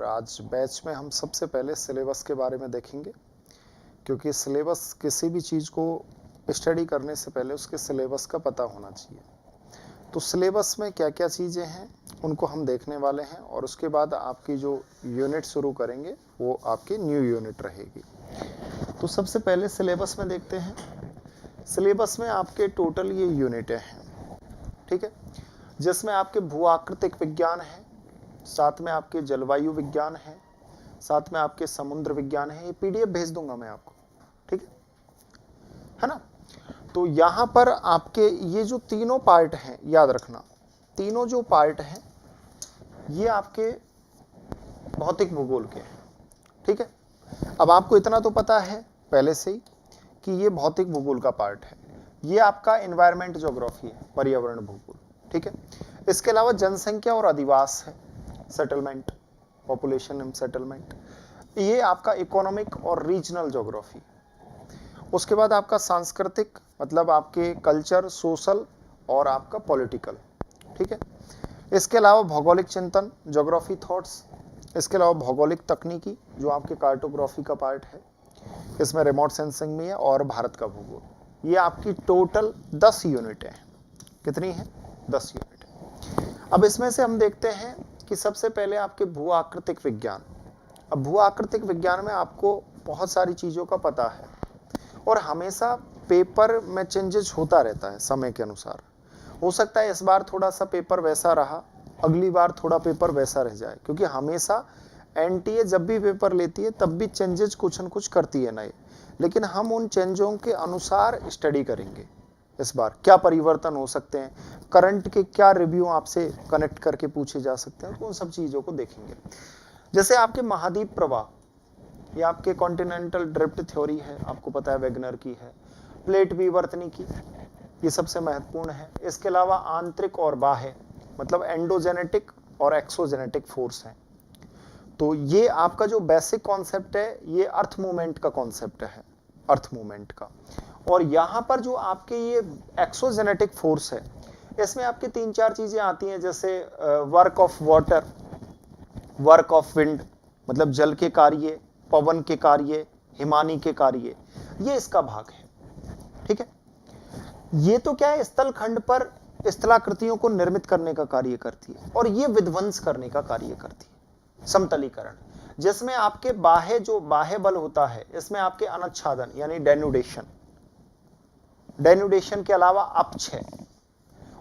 और आज बैच में हम सबसे पहले सिलेबस के बारे में देखेंगे, क्योंकि सिलेबस किसी भी चीज़ को स्टडी करने से पहले उसके सिलेबस का पता होना चाहिए। तो सिलेबस में क्या क्या चीज़ें हैं उनको हम देखने वाले हैं, और उसके बाद आपकी जो यूनिट शुरू करेंगे वो आपकी न्यू यूनिट रहेगी। तो सबसे पहले सिलेबस में देखते हैं। सिलेबस में आपके टोटल ये यूनिटें हैं, ठीक है, जिसमें आपके भू आकृतिक विज्ञान है, साथ में आपके जलवायु विज्ञान है, साथ में आपके समुद्र विज्ञान है। ये पीडीएफ भेज दूंगा मैं आपको, ठीक है ना। तो यहां पर आपके ये जो तीनों पार्ट हैं, याद रखना, तीनों जो पार्ट हैं ये आपके भौतिक भूगोल के हैं, ठीक है। अब आपको इतना तो पता है पहले से ही कि ये भौतिक भूगोल का पार्ट है, ये आपका एनवायरमेंट ज्योग्राफी है, पर्यावरण भूगोल, ठीक है। इसके अलावा जनसंख्या और अधिवास है, सेटलमेंट, पॉपुलेशन एंड सेटलमेंट, ये आपका इकोनॉमिक और रीजनल ज्योग्राफी। उसके बाद आपका सांस्कृतिक, मतलब आपके कल्चर, सोशल और आपका पॉलिटिकल, ठीक है। इसके अलावा भौगोलिक चिंतन, ज्योग्राफी थॉट्स। इसके अलावा भौगोलिक तकनीकी, जो आपके कार्टोग्राफी का पार्ट है, इसमें रिमोट सेंसिंग में है, और भारत का भूगोल। ये आपकी टोटल 10 यूनिटें हैं। कितनी है? 10 यूनिट। अब इसमें से हम देखते हैं कि सबसे पहले आपके भू आकृतिक विज्ञान। अब भू आकृतिक विज्ञान में आपको बहुत सारी चीज़ों का पता है, और हमेशा पेपर में चेंजेस होता रहता है समय के अनुसार। हो सकता है इस बार थोड़ा सा पेपर वैसा रहा, अगली बार थोड़ा पेपर वैसा रह जाए, क्योंकि हमेशा एनटीए जब भी पेपर लेती है तब भी चेंजेस कुछ न कुछ करती है नए, लेकिन हम उन चेंजों के अनुसार स्टडी करेंगे। इस बार क्या परिवर्तन हो सकते हैं, करंट के क्या रिव्यू आपसे कनेक्ट करके पूछे जा सकते हैं, तो उन सब चीज़ों को देखेंगे। जैसे आपके महाद्वीप प्रवाह, ये आपके कॉन्टिनेंटल ड्रिफ्ट थ्योरी है, आपको पता है वेगनर की है। प्लेट विवर्तनी की, ये सबसे महत्वपूर्ण है। इसके अलावा आंतरिक और बाह्य, मतलब एंडोजेनेटिक और एक्सोजेनेटिक फोर्स है। तो ये आपका जो बेसिक कॉन्सेप्ट है, ये अर्थ मूवमेंट का कॉन्सेप्ट है, अर्थ मूवमेंट का। और यहाँ पर जो आपके ये एक्सोजेनेटिक फोर्स है, इसमें आपके 3-4 चीजें आती हैं, जैसे work of water, work of wind, मतलब जल के कार्य, पवन के कार्य, हिमानी के कार्य, ये इसका भाग है, ठीक है। ये तो क्या है, स्थल खंड पर स्थलाकृतियों को निर्मित करने का कार्य करती है, और ये विध्वंस करने का कार्य करती है, समतलीकरण, जिसमें आपके बाह्य जो बाह्य बल होता है, इसमें आपके अनच्छादन यानी डेनुडेशन, डेनुडेशन के अलावा अपक्षय,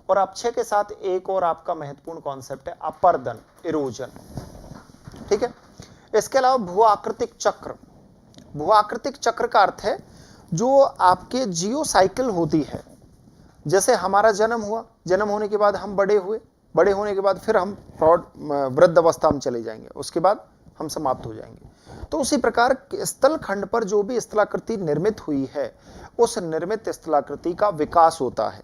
और अपक्षय के साथ एक और आपका महत्वपूर्ण कॉन्सेप्ट है अपर्दन, इरोजन, ठीक है। इसके अलावा भू आकृतिक चक्र। भू आकृतिक चक्र का अर्थ है जो आपके जियो साइकिल होती है, जैसे हमारा जन्म हुआ, जन्म होने के बाद हम बड़े हुए, बड़े होने के बाद फिर हम वृद्ध अवस्था में चले जाएंगे, उसके बाद हम समाप्त हो जाएंगे। तो उसी प्रकार स्थल खंड पर जो भी स्थलाकृति निर्मित हुई है, उस निर्मित स्थलाकृति का विकास होता है।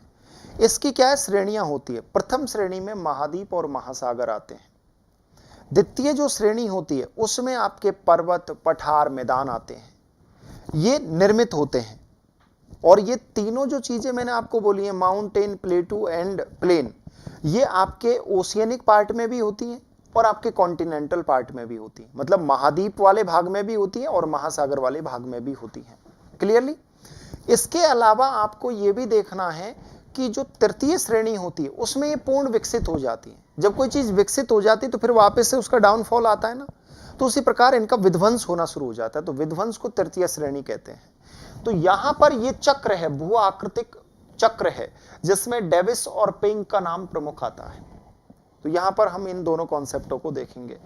इसकी क्या है, श्रेणियां होती है। प्रथम श्रेणी में महाद्वीप और महासागर आते हैं। द्वितीय जो श्रेणी होती है उसमें आपके पर्वत, पठार, मैदान आते हैं, ये निर्मित होते हैं। और ये तीनों जो चीजें मैंने आपको बोली है, माउंटेन, प्लेटू एंड प्लेन, ये आपके ओशियनिक पार्ट में भी होती हैं और आपके कॉन्टिनेंटल पार्ट में भी होती हैं, मतलब महाद्वीप वाले भाग में भी होती है और महासागर वाले भाग में भी होती हैं। क्लियरली? इसके अलावा आपको ये भी देखना है कि जो तृतीय श्रेणी होती है उसमें ये पूर्ण विकसित हो जाती है। जब कोई चीज विकसित हो जाती है तो फिर वापस से उसका डाउनफॉल आता है ना, तो उसी प्रकार इनका विध्वंस होना शुरू हो जाता है, तो विध्वंस को तृतीय श्रेणी कहते हैं। तो यहां पर ये चक्र है, भू आकृतिक चक्र है, जिसमें डेविस और पिंग का नाम प्रमुख आता है। तो यहां पर हम इन दोनों कॉन्सेप्टों को देखेंगे।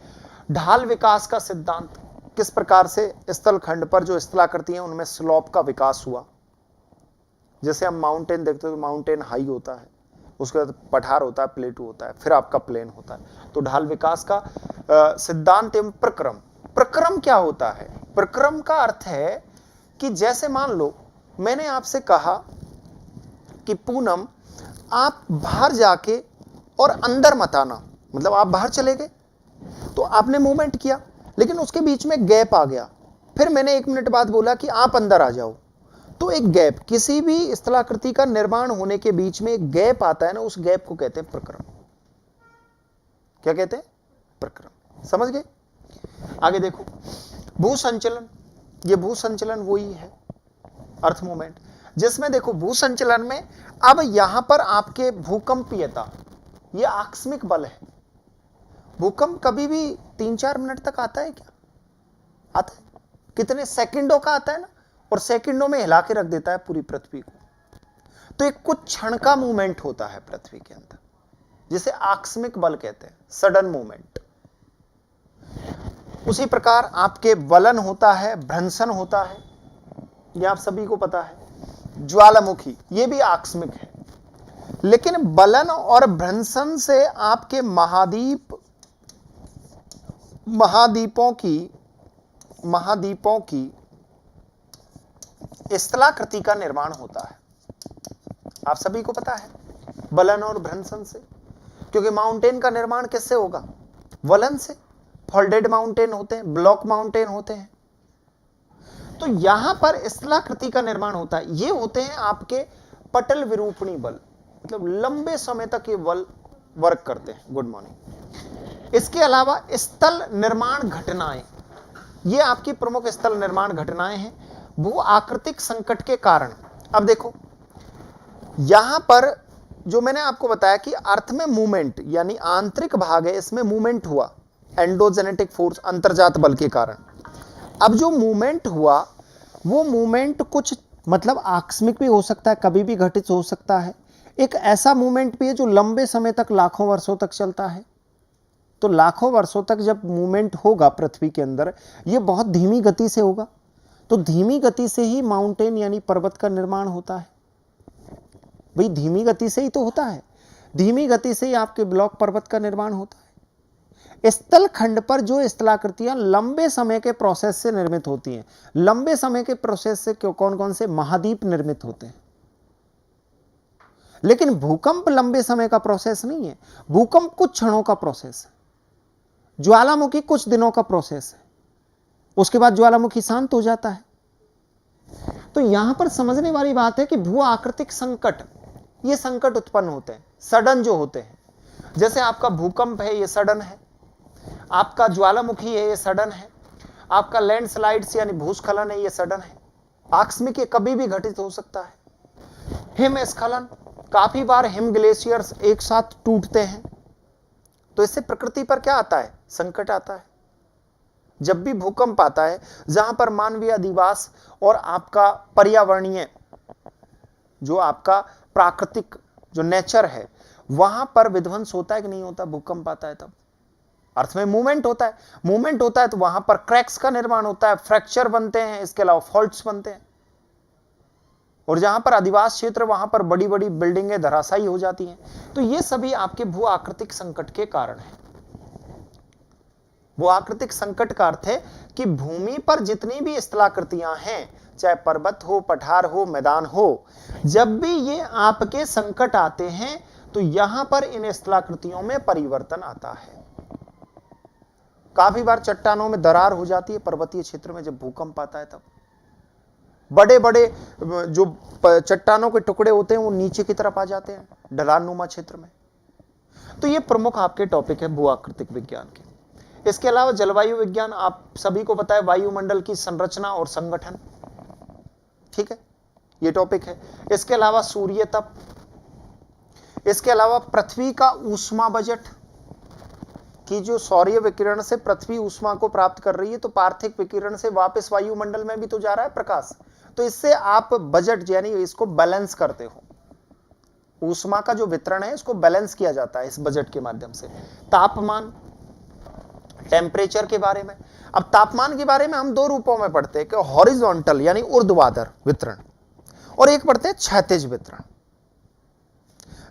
ढाल विकास का सिद्धांत, किस प्रकार से स्थल खंड पर जो स्थलाकृति है उनमें स्लोप का विकास हुआ। जैसे हम माउंटेन देखते हैं तो माउंटेन हाई होता है, उसके बाद पठार होता है, प्लेटू होता है, फिर आपका प्लेन होता है। तो ढाल विकास का सिद्धांत एवं प्रक्रम। प्रक्रम क्या होता है? प्रक्रम का अर्थ है कि जैसे मान लो मैंने आपसे कहा कि पूनम आप बाहर जाके और अंदर मत आना, मतलब आप बाहर चले गए तो आपने मूवमेंट किया, लेकिन उसके बीच में गैप आ गया, फिर मैंने 1 मिनट बाद बोला कि आप अंदर आ जाओ, तो एक गैप, किसी भी स्थलाकृति का निर्माण होने के बीच में एक गैप आता है ना, उस गैप को कहते हैं प्रक्रम। क्या कहते हैं? प्रक्रम। समझ गए? आगे देखो, भू संचलन, ये भू संचलन वही है अर्थ मूवमेंट, जिसमें देखो भू संचलन में अब यहां पर आपके भूकंपीयता, ये आकस्मिक बल है। भूकंप कभी भी 3-4 मिनट तक आता है क्या? आता है, कितने सेकंडों का आता है ना, और सेकंडों में हिला के रख देता है पूरी पृथ्वी को। तो एक कुछ क्षण का मूवमेंट होता है पृथ्वी के अंदर, जिसे आकस्मिक बल कहते हैं, सडन मूवमेंट। उसी प्रकार आपके वलन होता है, भ्रंशन होता है, ये आप सभी को पता है। ज्वालामुखी, ये भी आकस्मिक है। लेकिन बलन और भ्रंशन से आपके महाद्वीपों की स्थलाकृति का निर्माण होता है, आप सभी को पता है, वलन और भ्रंशन से। क्योंकि माउंटेन का निर्माण किससे होगा? वलन से। फोल्डेड माउंटेन होते हैं, ब्लॉक माउंटेन होते हैं। तो यहां पर स्थलाकृति का निर्माण होता है। ये होते हैं आपके पटल विरूपणी बल, मतलब लंबे समय तक ये बल वर्क करते हैं। Good morning. इसके अलावा स्थल निर्माण घटनाएं, ये आपकी प्रमुख स्थल निर्माण घटनाएं हैं भू आकृतिक संकट के कारण। अब देखो यहां पर जो मैंने आपको बताया कि अर्थ में मूवमेंट, यानी आंतरिक भाग है, इसमें मूवमेंट हुआ, एंडोजेनेटिक फोर्स, अंतर्जात बल के कारण। अब जो मूवमेंट हुआ, वो मूवमेंट कुछ मतलब आकस्मिक भी हो सकता है, कभी भी घटित हो सकता है। एक ऐसा मूवमेंट भी है जो लंबे समय तक, लाखों वर्षों तक चलता है। तो लाखों वर्षों तक जब मूवमेंट होगा पृथ्वी के अंदर, ये बहुत धीमी गति से होगा। तो धीमी गति से ही माउंटेन यानी पर्वत का निर्माण होता है। भाई धीमी गति से ही तो होता है, धीमी गति से ही आपके ब्लॉक पर्वत का निर्माण होता है। स्थल खंड पर जो स्थलाकृतियां लंबे समय के प्रोसेस से निर्मित होती हैं, लंबे समय के प्रोसेस से कौन कौन से महाद्वीप निर्मित होते हैं। लेकिन भूकंप लंबे समय का प्रोसेस नहीं है, भूकंप कुछ क्षणों का प्रोसेस है, ज्वालामुखी कुछ दिनों का प्रोसेस है, उसके बाद ज्वालामुखी शांत हो जाता है। तो यहां पर समझने वाली बात है कि भू आकृतिक संकट, ये संकट उत्पन्न होते हैं सडन जो होते हैं। जैसे आपका भूकंप है, ये सडन है, आपका ज्वालामुखी है, ये सडन है, आपका लैंडस्लाइड्स यानी भूस्खलन है, ये सडन है, आकस्मिक, ये कभी भी घटित हो सकता है। हिमस्खलन, काफी बार हिम ग्लेशियर्स एक साथ टूटते हैं, तो इससे प्रकृति पर क्या आता है? संकट आता है। जब भी भूकंप आता है, जहां पर मानवीय अधिवास और आपका पर्यावरणीय जो आपका प्राकृतिक जो नेचर है, वहां पर विध्वंस होता है कि नहीं होता? भूकंप आता है तब अर्थ में मूवमेंट होता है। मूवमेंट होता है तो वहां पर क्रैक्स का निर्माण होता है, फ्रैक्चर बनते हैं, इसके अलावा फॉल्ट्स बनते हैं। और जहां पर आदिवासी क्षेत्र, वहां पर बड़ी बड़ी बिल्डिंगें धराशायी हो जाती हैं। तो ये सभी आपके भू आकृतिक संकट के कारण है। भू आकृतिक संकट का अर्थ है कि भूमि पर जितनी भी स्थलाकृतियां हैं, चाहे पर्वत हो, पठार हो, मैदान हो, जब भी ये आपके संकट आते हैं तो यहां पर इन स्थलाकृतियों में परिवर्तन आता है। काफी बार चट्टानों में दरार हो जाती है पर्वतीय क्षेत्र में, जब भूकंप आता है तब बड़े बड़े जो चट्टानों के टुकड़े होते हैं वो नीचे की तरफ आ जाते हैं ढलाननुमा क्षेत्र में। तो ये प्रमुख आपके टॉपिक है भू आकृतिक विज्ञान के। इसके अलावा जलवायु विज्ञान, आप सभी को पता है, वायुमंडल की संरचना और संगठन, ठीक है, ये टॉपिक है। इसके अलावा सूर्य तप, इसके अलावा पृथ्वी का ऊष्मा बजट, कि जो सौर्य विकिरण से पृथ्वी ऊष्मा को प्राप्त कर रही है, तो पार्थिव विकिरण से वापस वायुमंडल में भी तो जा रहा है प्रकाश, तो इससे आप बजट यानी इसको बैलेंस करते हो। ऊष्मा का जो वितरण है इसको बैलेंस किया जाता है इस बजट के माध्यम से। तापमान, टेम्परेचर के बारे में, अब तापमान के बारे में हम दो रूपों में पढ़ते हैं कि हॉरिजॉन्टल यानी ऊर्ध्वाधर वितरण, और एक पढ़ते हैं क्षैतिज वितरण,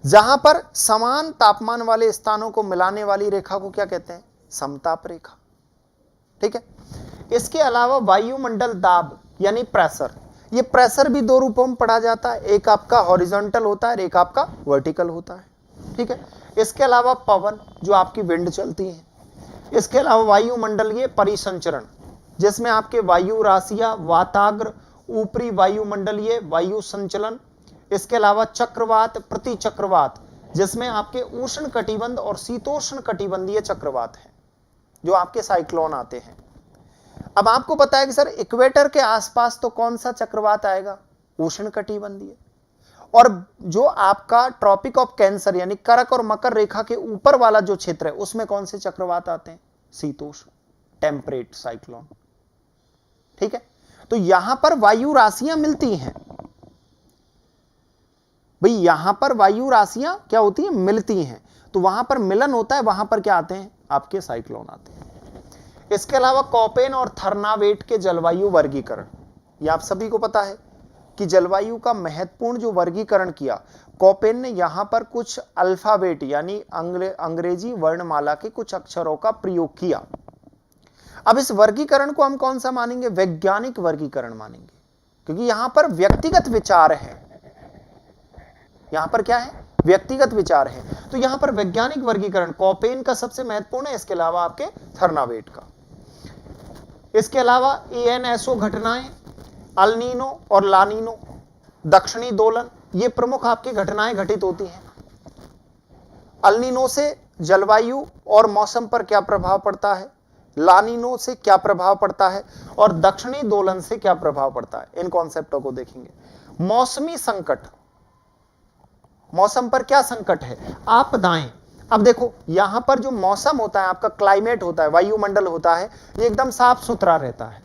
जहां पर समान तापमान वाले स्थानों को मिलाने वाली रेखा को क्या कहते हैं? समताप रेखा, ठीक है। इसके अलावा वायुमंडल दाब यानी प्रेशर, ये प्रेशर भी दो रूपों में पढ़ा जाता है, एक आपका हॉरिजॉन्टल होता है, एक आपका वर्टिकल होता है, ठीक है। इसके अलावा पवन, जो आपकी विंड चलती है। इसके अलावा वायुमंडलीय परिसंचरण, जिसमें आपके वायु राशियां, वाताग्र, ऊपरी वायुमंडलीय वायु संचलन। इसके अलावा चक्रवात, प्रति चक्रवात, जिसमें आपके उष्ण कटिबंध और शीतोष्ण कटिबंधीय चक्रवात हैं, जो आपके साइक्लोन आते हैं, अब आपको पता है कि सर इक्वेटर के आसपास तो कौन सा चक्रवात आएगा, उष्णकटिबंधीय, और जो आपका ट्रॉपिक ऑफ कैंसर यानी कर्क और मकर रेखा के ऊपर वाला जो क्षेत्र है उसमें कौन से चक्रवात आते हैं, शीतोष्ण, टेम्परेट साइक्लोन। ठीक है, तो यहां पर वायु राशियां मिलती हैं भाई, यहां पर वायु राशियां क्या होती हैं, मिलती हैं, तो वहां पर मिलन होता है, वहां पर क्या आते हैं, आपके साइक्लोन आते हैं। इसके अलावा कोपेन और थर्नावेट के जलवायु वर्गीकरण, यह आप सभी को पता है कि जलवायु का महत्वपूर्ण जो वर्गीकरण किया कोपेन ने, यहां पर कुछ अल्फाबेट यानी अंग्रेजी वर्णमाला के कुछ अक्षरों का प्रयोग किया। अब इस वर्गीकरण को हम कौन सा मानेंगे, वैज्ञानिक वर्गीकरण मानेंगे, क्योंकि यहां पर व्यक्तिगत विचार है, यहां पर क्या है, व्यक्तिगत विचार है, तो यहां पर वैज्ञानिक वर्गीकरण कोपेन का सबसे महत्वपूर्ण है, इसके अलावा आपके थर्नावेट का। इसके अलावा एएनएसओ घटनाएं, अल्नीनो और लानीनो, दक्षिणी दोलन, ये प्रमुख आपकी घटनाएं घटित होती हैं। अल्नीनो से जलवायु और मौसम पर क्या प्रभाव पड़ता है, लानीनो से क्या प्रभाव पड़ता है, और दक्षिणी दोलन से क्या प्रभाव पड़ता है, इन कॉन्सेप्टों को देखेंगे। मौसमी संकट, मौसम पर क्या संकट है, आपदाएं। अब देखो यहां पर जो मौसम होता है, आपका क्लाइमेट होता है, वायुमंडल होता है, ये एकदम साफ सुथरा रहता है,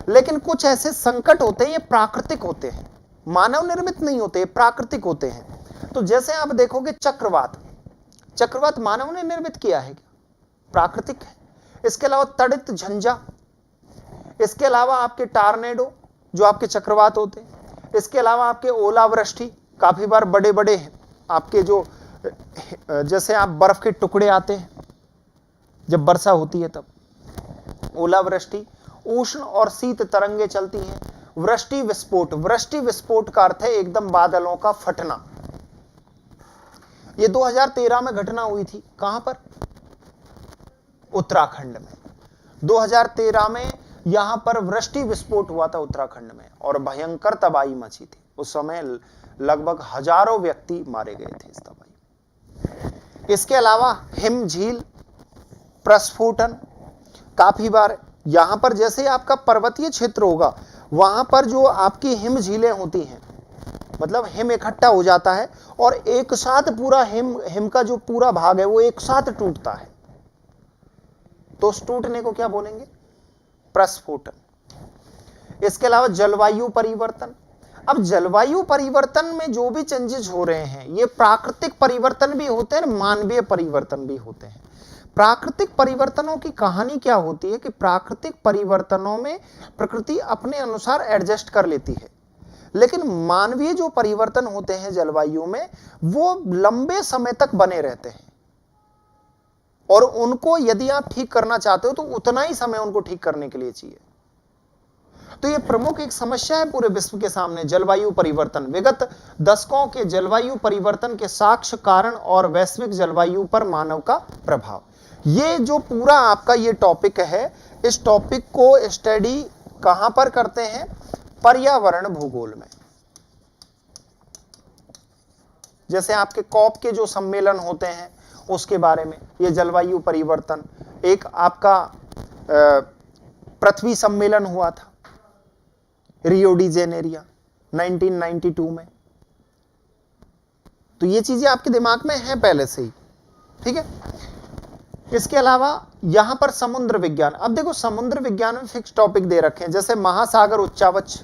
लेकिन कुछ ऐसे संकट होते हैं, ये प्राकृतिक होते हैं, मानव निर्मित नहीं होते, प्राकृतिक होते हैं। तो जैसे आप देखोगे चक्रवात, चक्रवात मानव ने निर्मित किया है क्या, प्राकृतिक है। इसके अलावा तड़ित झंझा, इसके अलावा आपके टार्नेडो जो आपके चक्रवात होते हैं, इसके अलावा आपके ओलावृष्टि, काफी बार बड़े बड़े आपके जो जैसे आप बर्फ के टुकड़े आते हैं जब वर्षा होती है तब, ओलावृष्टि, उष्ण और शीत तरंगे चलती हैं, वृष्टि विस्फोट, वृष्टि विस्फोट का अर्थ है एकदम बादलों का फटना। ये 2013 में घटना हुई थी, कहां पर, उत्तराखंड में। 2013 में यहां पर वृष्टि विस्फोट हुआ था उत्तराखंड में, और भयंकर तबाही मची थी। उस समय लगभग हजारों व्यक्ति मारे गए थे इस तबाही। इसके अलावा हिम झील प्रस्फुटन, काफी बार यहां पर जैसे आपका पर्वतीय क्षेत्र होगा वहां पर जो आपकी हिम झीलें होती हैं, मतलब हिम इकट्ठा हो जाता है और एक साथ पूरा हिम का जो पूरा भाग है वो एक साथ टूटता है, तो उस टूटने को क्या बोलेंगे, प्रस्फुटन। इसके अलावा जलवायु परिवर्तन। अब जलवायु परिवर्तन में जो भी चेंजेस हो रहे हैं ये प्राकृतिक परिवर्तन भी होते हैं, मानवीय परिवर्तन भी होते हैं। प्राकृतिक परिवर्तनों की कहानी क्या होती है कि प्राकृतिक परिवर्तनों में प्रकृति अपने अनुसार एडजस्ट कर लेती है, लेकिन मानवीय जो परिवर्तन होते हैं जलवायु में वो लंबे समय तक बने रहते हैं, और उनको यदि आप ठीक करना चाहते हो तो उतना ही समय उनको ठीक करने के लिए चाहिए। तो ये प्रमुख एक समस्या है पूरे विश्व के सामने, जलवायु परिवर्तन। विगत दशकों के जलवायु परिवर्तन के साक्ष्य, कारण और वैश्विक जलवायु पर मानव का प्रभाव, ये जो पूरा आपका ये टॉपिक है, इस टॉपिक को स्टडी कहां पर करते हैं, पर्यावरण भूगोल में। जैसे आपके कॉप के जो सम्मेलन होते हैं उसके बारे में, ये जलवायु परिवर्तन। एक आपका पृथ्वी सम्मेलन हुआ था रियो डी जेनेरिया 1992 में, तो ये चीजें आपके दिमाग में हैं पहले से ही, ठीक है। इसके अलावा यहां पर समुद्र विज्ञान। अब देखो समुद्र विज्ञान में फिक्स टॉपिक दे रखे हैं, जैसे महासागर उच्चावच।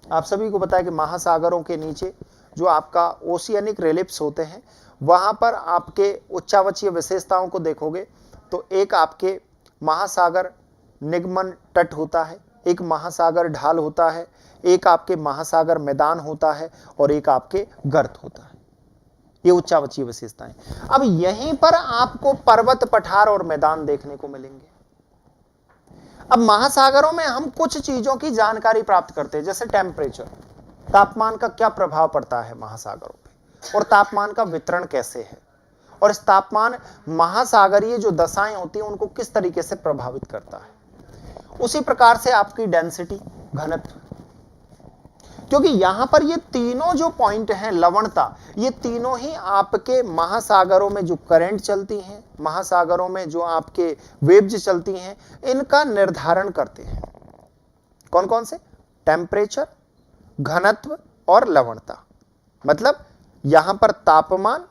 आप सभी को पता है कि महासागरों के नीचे जो आपका ओशियनिक रिलिप्स होते हैं वहां पर आपके उच्चावचीय विशेषताओं को देखोगे तो एक आपके महासागर निगमन तट होता है, एक महासागर ढाल होता है, एक आपके महासागर मैदान होता है, और एक आपके गर्त होता है। ये उच्चावचीय विशेषताएं। अब यहीं पर आपको पर्वत, पठार और मैदान देखने को मिलेंगे। अब महासागरों में हम कुछ चीजों की जानकारी प्राप्त करते हैं, जैसे टेम्परेचर, तापमान का क्या प्रभाव पड़ता है महासागरों पे, और तापमान का वितरण कैसे है, और इस तापमान महासागरीय जो दशाएं होती हैं उनको किस तरीके से प्रभावित करता है। उसी प्रकार से आपकी डेंसिटी, घनत्व, क्योंकि यहां पर ये तीनों जो पॉइंट हैं, लवणता, ये तीनों ही आपके महासागरों में जो करंट चलती हैं, महासागरों में जो आपके वेव्स चलती हैं, इनका निर्धारण करते हैं। कौन कौन से? टेम्परेचर, घनत्व और लवणता। मतलब यहां पर तापमान,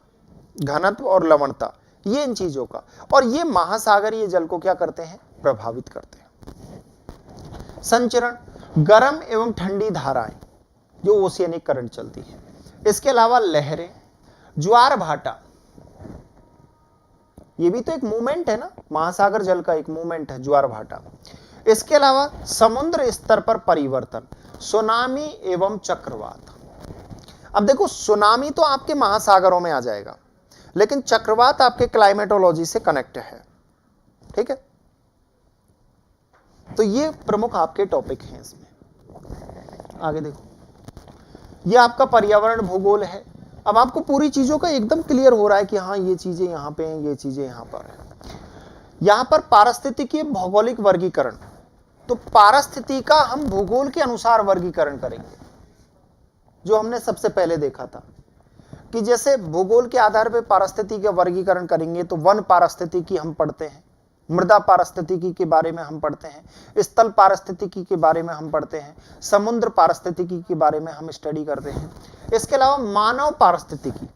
घनत्व और लवणता, ये इन चीजों का, और ये महासागरीय जल को क्या करते हैं? प्रभावित करते हैं। संचरण, गर्म एवं ठंडी धाराएं जो ओशियनिक करंट चलती है। इसके अलावा लहरें, ज्वार भाटा, ये भी तो एक मूवमेंट है ना, महासागर जल का एक मूवमेंट है ज्वार भाटा। इसके अलावा समुद्र स्तर पर परिवर्तन, सुनामी एवं चक्रवात। अब देखो, सुनामी तो आपके महासागरों में आ जाएगा, लेकिन चक्रवात आपके क्लाइमेटोलॉजी से कनेक्ट है। ठीक है, तो ये प्रमुख आपके टॉपिक हैं इसमें। आगे देखो, ये आपका पर्यावरण भूगोल है। अब आपको पूरी चीजों का एकदम क्लियर हो रहा है कि हाँ ये चीजें यहां पे हैं, ये चीजें यहां पर हैं। यहां पर पारिस्थितिकी भौगोलिक वर्गीकरण, तो पारिस्थिति का हम भूगोल के अनुसार वर्गीकरण करेंगे, जो हमने सबसे पहले देखा था कि जैसे भूगोल के आधार पर पारिस्थितिकी का वर्गीकरण करेंगे तो वन पारिस्थितिकी हम पढ़ते हैं, मृदा पारिस्थितिकी के बारे में हम पढ़ते हैं, स्थल पारिस्थितिकी के बारे में हम पढ़ते हैं, समुद्र पारिस्थितिकी के बारे में हम स्टडी करते हैं। इसके अलावा मानव पारिस्थितिकी,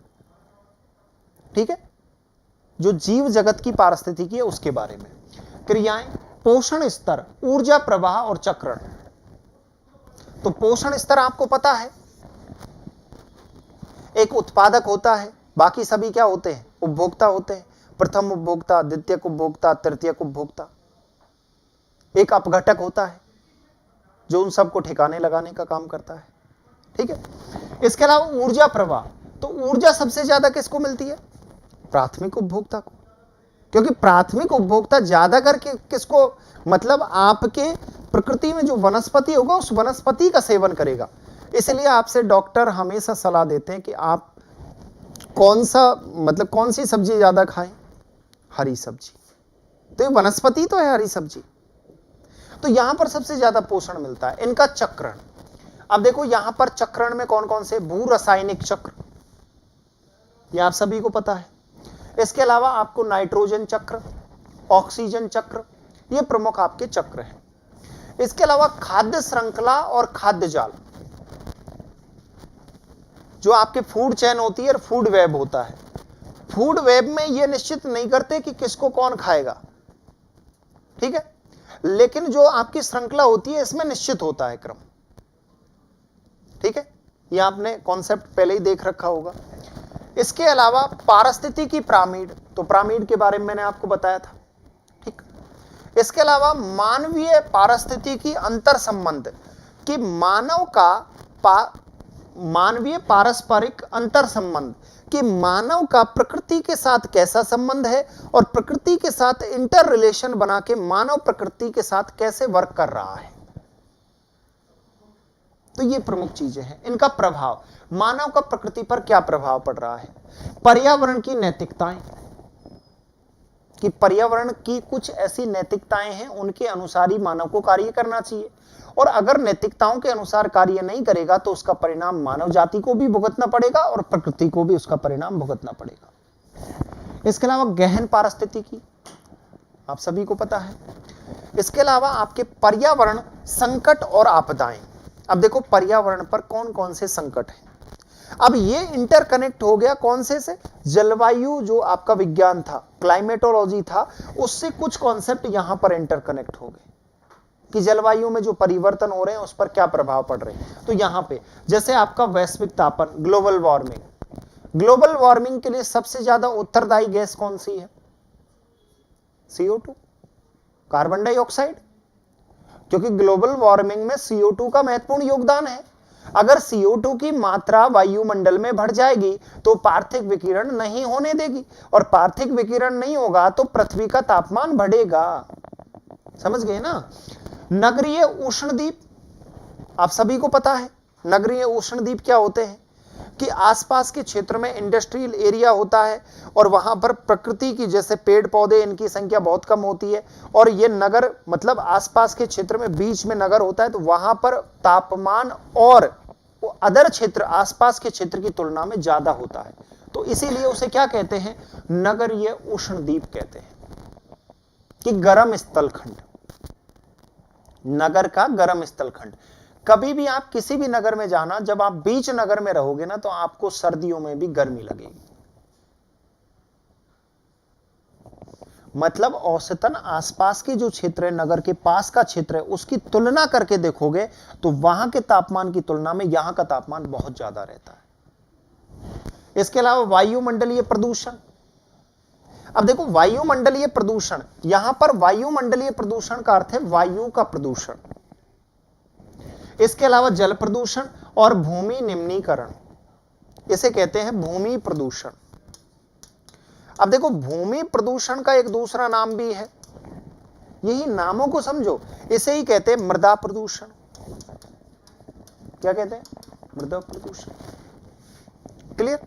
ठीक है, जो जीव जगत की पारिस्थितिकी है उसके बारे में, क्रियाएं, पोषण स्तर, ऊर्जा प्रवाह और चक्रण। तो पोषण स्तर आपको पता है, एक उत्पादक होता है, बाकी सभी क्या होते हैं? उपभोक्ता होते हैं। प्रथम उपभोक्ता, द्वितीयक उपभोक्ता, तृतीयक उपभोक्ता। एक अपघटक होता है जो उन सबको ठिकाने लगाने का काम करता है। ठीक है, इसके अलावा ऊर्जा प्रवाह, तो ऊर्जा सबसे ज्यादा किसको मिलती है? प्राथमिक उपभोक्ता को, क्योंकि प्राथमिक उपभोक्ता ज्यादा करके किसको, मतलब आपके प्रकृति में जो वनस्पति होगा उस वनस्पति का सेवन करेगा। इसलिए आपसे डॉक्टर हमेशा सलाह देते हैं कि आप कौन सा, मतलब कौन सी सब्जी ज्यादा खाएं? हरी सब्जी। तो ये वनस्पति तो है हरी सब्जी। तो यहां पर सबसे ज्यादा पोषण मिलता है। इनका चक्रण, अब देखो यहां पर चक्रण में कौन कौन से? भू रासायनिक चक्र, ये आप सभी को पता है। इसके अलावा आपको नाइट्रोजन चक्र, ऑक्सीजन चक्र, ये प्रमुख आपके चक्र हैं। इसके अलावा खाद्य श्रृंखला और खाद्य जाल, जो आपके फूड चेन होती है और फूड वेब होता है। फूड वेब में ये निश्चित नहीं करते कि किसको कौन खाएगा, ठीक है, लेकिन जो आपकी श्रृंखला होती है इसमें निश्चित होता है क्रम। ठीक है, ये आपने कॉन्सेप्ट पहले ही देख रखा होगा। इसके अलावा पारिस्थितिकी पिरामिड, तो पिरामिड के बारे में मैंने आपको बताया था। ठीक, इसके अलावा मानवीय पारिस्थितिकी अंतर संबंध, कि मानव का मानवीय पारस्परिक अंतर संबंध, कि मानव का प्रकृति के साथ कैसा संबंध है और प्रकृति के साथ इंटर रिलेशन बना के मानव प्रकृति के साथ कैसे वर्क कर रहा है। तो ये प्रमुख चीजें हैं। इनका प्रभाव, मानव का प्रकृति पर क्या प्रभाव पड़ रहा है। पर्यावरण की नैतिकताएं, कि पर्यावरण की कुछ ऐसी नैतिकताएं हैं उनके अनुसार ही मानव को कार्य करना चाहिए, और अगर नैतिकताओं के अनुसार कार्य नहीं करेगा तो उसका परिणाम मानव जाति को भी भुगतना पड़ेगा और प्रकृति को भी उसका परिणाम भुगतना पड़ेगा। इसके अलावा गहन पारिस्थितिकी, आप सभी को पता है। इसके अलावा आपके पर्यावरण संकट और आपदाएं। अब देखो पर्यावरण पर कौन कौन से संकट हैं। अब ये इंटरकनेक्ट हो गया कौन से जलवायु, जो आपका विज्ञान था, क्लाइमेटोलॉजी था, उससे कुछ कॉन्सेप्ट यहां पर इंटरकनेक्ट हो गए कि जलवायु में जो परिवर्तन हो रहे हैं उस पर क्या प्रभाव पड़ रहे हैं। तो यहां पे जैसे आपका वैश्विक तापन, ग्लोबल वार्मिंग, ग्लोबल वार्मिंग के लिए सबसे ज्यादा उत्तरदायी गैस कौन सी है? CO2, कार्बन डाइऑक्साइड, क्योंकि ग्लोबल वार्मिंग में CO2 का महत्वपूर्ण योगदान है। अगर CO2 की मात्रा वायुमंडल में बढ़ जाएगी तो पार्थिव विकिरण नहीं होने देगी, और पार्थिव विकिरण नहीं होगा तो पृथ्वी का तापमान बढ़ेगा। समझ गए ना। नगरीय उष्णद्वीप, आप सभी को पता है नगरीय उष्णद्वीप क्या होते हैं, कि आसपास के क्षेत्र में इंडस्ट्रियल एरिया होता है और वहां पर प्रकृति की, जैसे पेड़ पौधे, इनकी संख्या बहुत कम होती है, और ये नगर, मतलब आसपास के क्षेत्र में बीच में नगर होता है, तो वहां पर तापमान और अदर क्षेत्र, आसपास के क्षेत्र की तुलना में ज्यादा होता है। तो इसीलिए उसे क्या कहते हैं? नगरीय उष्णद्वीप कहते हैं, कि गर्म स्थलखंड, नगर का गर्म स्थल खंड। कभी भी आप किसी भी नगर में जाना, जब आप बीच नगर में रहोगे ना, तो आपको सर्दियों में भी गर्मी लगेगी। मतलब औसतन आसपास के जो क्षेत्र है, नगर के पास का क्षेत्र है, उसकी तुलना करके देखोगे तो वहां के तापमान की तुलना में यहां का तापमान बहुत ज्यादा रहता है। इसके अलावा वायुमंडलीय प्रदूषण। अब देखो वायुमंडलीय प्रदूषण, यहां पर वायुमंडलीय प्रदूषण का अर्थ है वायु का प्रदूषण। इसके अलावा जल प्रदूषण और भूमि निम्नीकरण, इसे कहते हैं भूमि प्रदूषण। अब देखो भूमि प्रदूषण का एक दूसरा नाम भी है, यही नामों को समझो, इसे ही कहते हैं मृदा प्रदूषण। क्या कहते हैं? मृदा प्रदूषण। क्लियर?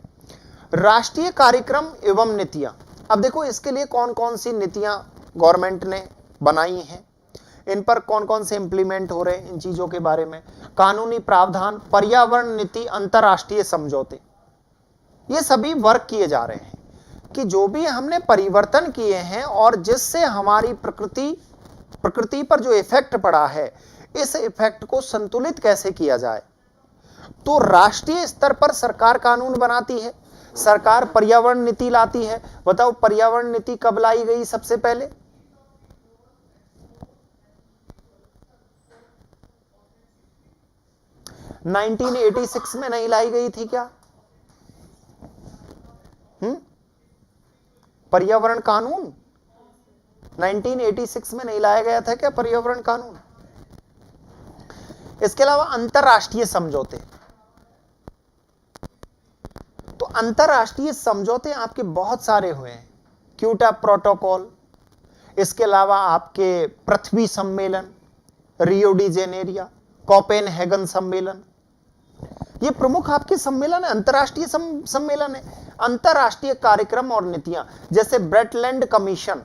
राष्ट्रीय कार्यक्रम एवं नीतियां। अब देखो इसके लिए कौन कौन सी नीतियां गवर्नमेंट ने बनाई हैं, इन पर कौन कौन से इंप्लीमेंट हो रहे हैं, इन चीजों के बारे में। कानूनी प्रावधान, पर्यावरण नीति, अंतरराष्ट्रीय समझौते, ये सभी वर्क किए जा रहे हैं कि जो भी हमने परिवर्तन किए हैं और जिससे हमारी प्रकृति पर जो इफेक्ट पड़ा है, इस इफेक्ट को संतुलित कैसे किया जाए। तो राष्ट्रीय स्तर पर सरकार कानून बनाती है, सरकार पर्यावरण नीति लाती है। बताओ पर्यावरण नीति कब लाई गई सबसे पहले? - 1986 में नहीं लाई गई थी क्या? पर्यावरण कानून 1986 में नहीं लाया गया था क्या पर्यावरण कानून? इसके अलावा अंतरराष्ट्रीय समझौते, तो अंतरराष्ट्रीय समझौते आपके बहुत सारे हुए हैं। क्योटो प्रोटोकॉल, इसके अलावा आपके पृथ्वी सम्मेलन, रियो डी जेनेरिया, कोपेनहेगन सम्मेलन, ये प्रमुख आपके सम्मेलन है, अंतरराष्ट्रीय सम्मेलन है। अंतरराष्ट्रीय कार्यक्रम और नीतियां जैसे ब्रेटलैंड कमीशन,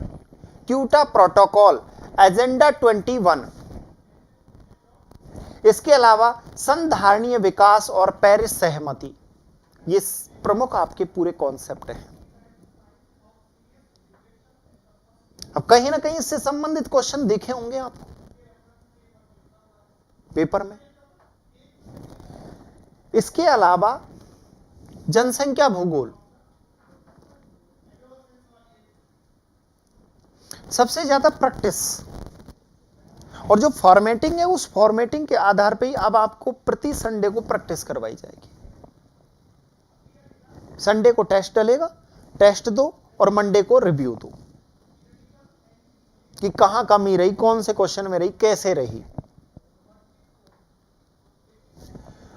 क्योटो प्रोटोकॉल, एजेंडा 21, इसके अलावा संधारणीय विकास और पेरिस सहमति, ये प्रमुख आपके पूरे कॉन्सेप्ट हैं। अब कहीं ना कहीं इससे संबंधित क्वेश्चन दिखे होंगे आपको पेपर में। इसके अलावा जनसंख्या भूगोल, सबसे ज्यादा प्रैक्टिस और जो फॉर्मेटिंग है, उस फॉर्मेटिंग के आधार पे ही अब आपको प्रति संडे को प्रैक्टिस करवाई जाएगी। संडे को टेस्ट डलेगा, टेस्ट दो और मंडे को रिव्यू दो कि कहां कमी रही, कौन से क्वेश्चन में रही, कैसे रही।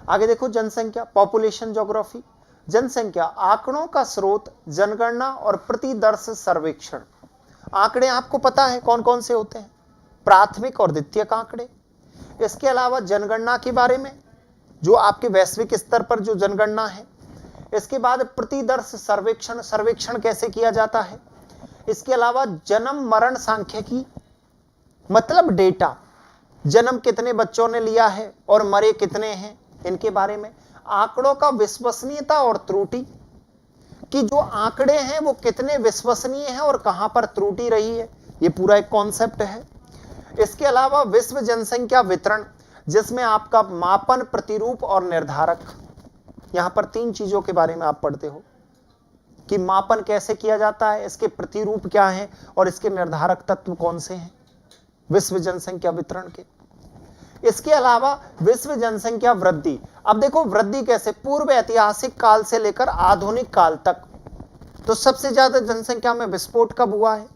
आगे देखो जनसंख्या, पॉपुलेशन ज्योग्राफी। जनसंख्या आंकड़ों का स्रोत, जनगणना और प्रतिदर्श सर्वेक्षण। आंकड़े आपको पता है कौन कौन से होते हैं, प्राथमिक और द्वितीयक आंकड़े। इसके अलावा जनगणना के बारे में, जो आपके वैश्विक स्तर पर जो जनगणना है। इसके बाद प्रतिदर्श सर्वेक्षण, सर्वेक्षण कैसे किया जाता है। इसके अलावा जन्म मरण सांख्यिकी, मतलब डेटा, जन्म कितने बच्चों ने लिया है और मरे कितने हैं, इनके बारे में। आंकड़ों का विश्वसनीयता और त्रुटि, कि जो आंकड़े हैं वो कितने विश्वसनीय हैं और कहां पर त्रुटि रही है, ये पूरा एक कॉन्सेप्ट है। इसके अलावा विश्व जनसंख्या वितरण, जिसमें आपका मापन, प्रतिरूप और निर्धारक, यहां पर 3 चीजों के बारे में आप पढ़ते हो कि मापन कैसे किया जाता है, इसके प्रतिरूप क्या हैं और इसके निर्धारक तत्व कौन से हैं विश्व जनसंख्या वितरण के। इसके अलावा विश्व जनसंख्या वृद्धि। अब देखो वृद्धि कैसे, पूर्व ऐतिहासिक काल से लेकर आधुनिक काल तक। तो सबसे ज्यादा जनसंख्या में विस्फोट कब हुआ है?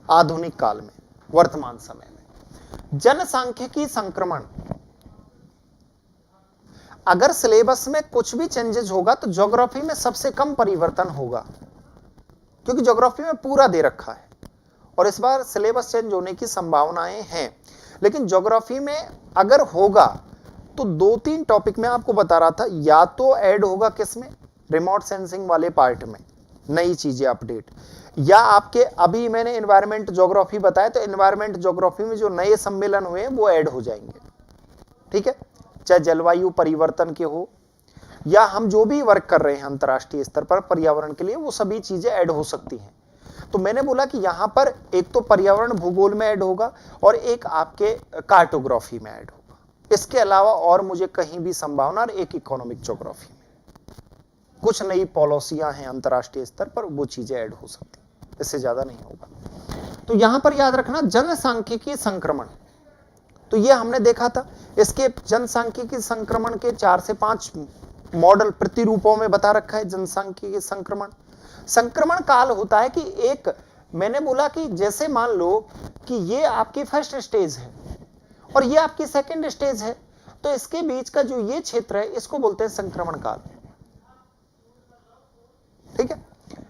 आधुनिक काल में, वर्तमान समय में। जनसांख्यिकी संक्रमण, अगर सिलेबस में कुछ भी चेंजेस होगा तो ज्योग्राफी में सबसे कम परिवर्तन होगा, क्योंकि ज्योग्राफी में पूरा दे रखा है और इस बार सिलेबस चेंज होने की संभावनाएं हैं। लेकिन ज्योग्राफी में अगर होगा तो 2-3 टॉपिक में आपको बता रहा था, या तो ऐड होगा किसमें, रिमोट सेंसिंग वाले पार्ट में नई चीजें अपडेट, या आपके अभी मैंने एनवायरमेंट ज्योग्राफी बताया तो एनवायरमेंट ज्योग्राफी में जो नए सम्मेलन हुए हैं वो ऐड हो जाएंगे। ठीक है, चाहे जलवायु परिवर्तन के हो या हम जो भी वर्क कर रहे हैं अंतरराष्ट्रीय स्तर पर पर्यावरण के लिए, वो सभी चीजें ऐड हो सकती हैं। तो मैंने बोला कि यहां पर एक तो पर्यावरण भूगोल में ऐड होगा और एक आपके कार्टोग्राफी में ऐड होगा। इसके अलावा और मुझे कहीं भी संभावना, और एक इकोनॉमिक ज्योग्राफी में कुछ नई पॉलिसियां हैं अंतरराष्ट्रीय स्तर पर, वो चीजें ऐड हो सकती, इससे ज्यादा नहीं होगा। तो यहां पर याद रखना जनसांख्यिकी संक्रमण, तो ये हमने देखा था। इसके जनसांख्यिकी संक्रमण के 4 से 5 मॉडल प्रतिरूपों में बता रखा है। जनसांख्यिकी संक्रमण, संक्रमण काल होता है कि एक, मैंने बोला कि जैसे मान लो कि ये आपकी फर्स्ट स्टेज है और ये आपकी सेकंड स्टेज है, तो इसके बीच का जो ये क्षेत्र है इसको बोलते हैं संक्रमण काल। ठीक है।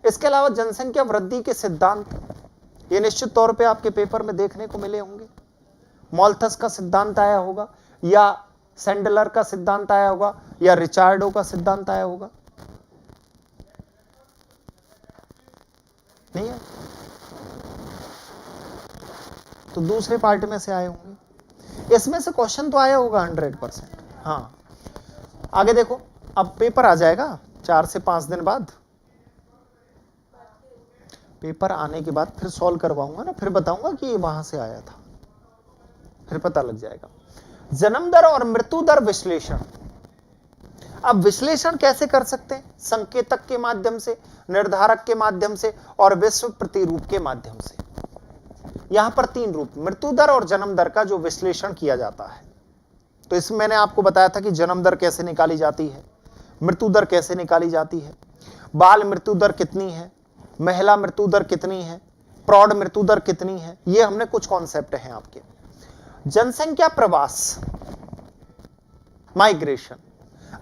इसके अलावा जनसंख्या वृद्धि के सिद्धांत, ये निश्चित तौर पे आपके पेपर में देखने को मिले होंगे। मॉल्थस का सिद्धांत आया होगा, या सैंडलर का सिद्धांत आया होगा, या रिचार्डो का सिद्धांत आया होगा, नहीं है तो दूसरे पार्ट में से आए होंगे। इसमें से क्वेश्चन तो आया होगा 100%। हाँ, आगे देखो, अब पेपर आ जाएगा 4 से 5 दिन बाद। पेपर आने के बाद फिर सॉल्व करवाऊंगा ना, फिर बताऊंगा कि ये वहां से आया था, फिर पता लग जाएगा। जन्म दर और मृत्यु दर विश्लेषण। अब विश्लेषण कैसे कर सकते हैं? संकेतक के माध्यम से, निर्धारक के माध्यम से और विश्व प्रतिरूप के माध्यम से। यहां पर 3 रूप, मृत्यु दर और जन्म दर का जो विश्लेषण किया जाता है। तो इसमें मैंने आपको बताया था कि जन्म दर कैसे निकाली जाती है, मृत्यु दर कैसे निकाली जाती है, बाल मृत्यु दर कितनी है, महिला मृत्यु दर कितनी है, प्रौढ़ मृत्यु दर कितनी है, ये हमने कुछ कॉन्सेप्ट हैं आपके। जनसंख्या प्रवास, माइग्रेशन।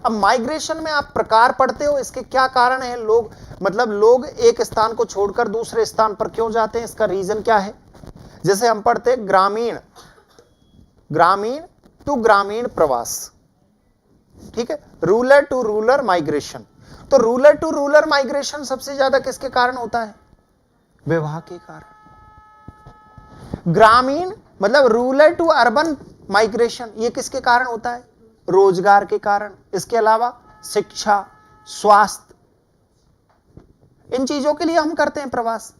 अब माइग्रेशन में आप प्रकार पढ़ते हो, इसके क्या कारण है, लोग मतलब लोग एक स्थान को छोड़कर दूसरे स्थान पर क्यों जाते हैं, इसका रीजन क्या है। जैसे हम पढ़ते हैं ग्रामीण टू ग्रामीण प्रवास, ठीक है, रूरल टू रूरल माइग्रेशन। तो रूरल टू रूरल माइग्रेशन सबसे ज्यादा किसके कारण होता है? विवाह के कारण। ग्रामीण मतलब रूरल टू अर्बन माइग्रेशन, ये किसके कारण होता है? रोजगार के कारण। इसके अलावा शिक्षा, स्वास्थ्य, इन चीजों के लिए हम करते हैं प्रवास।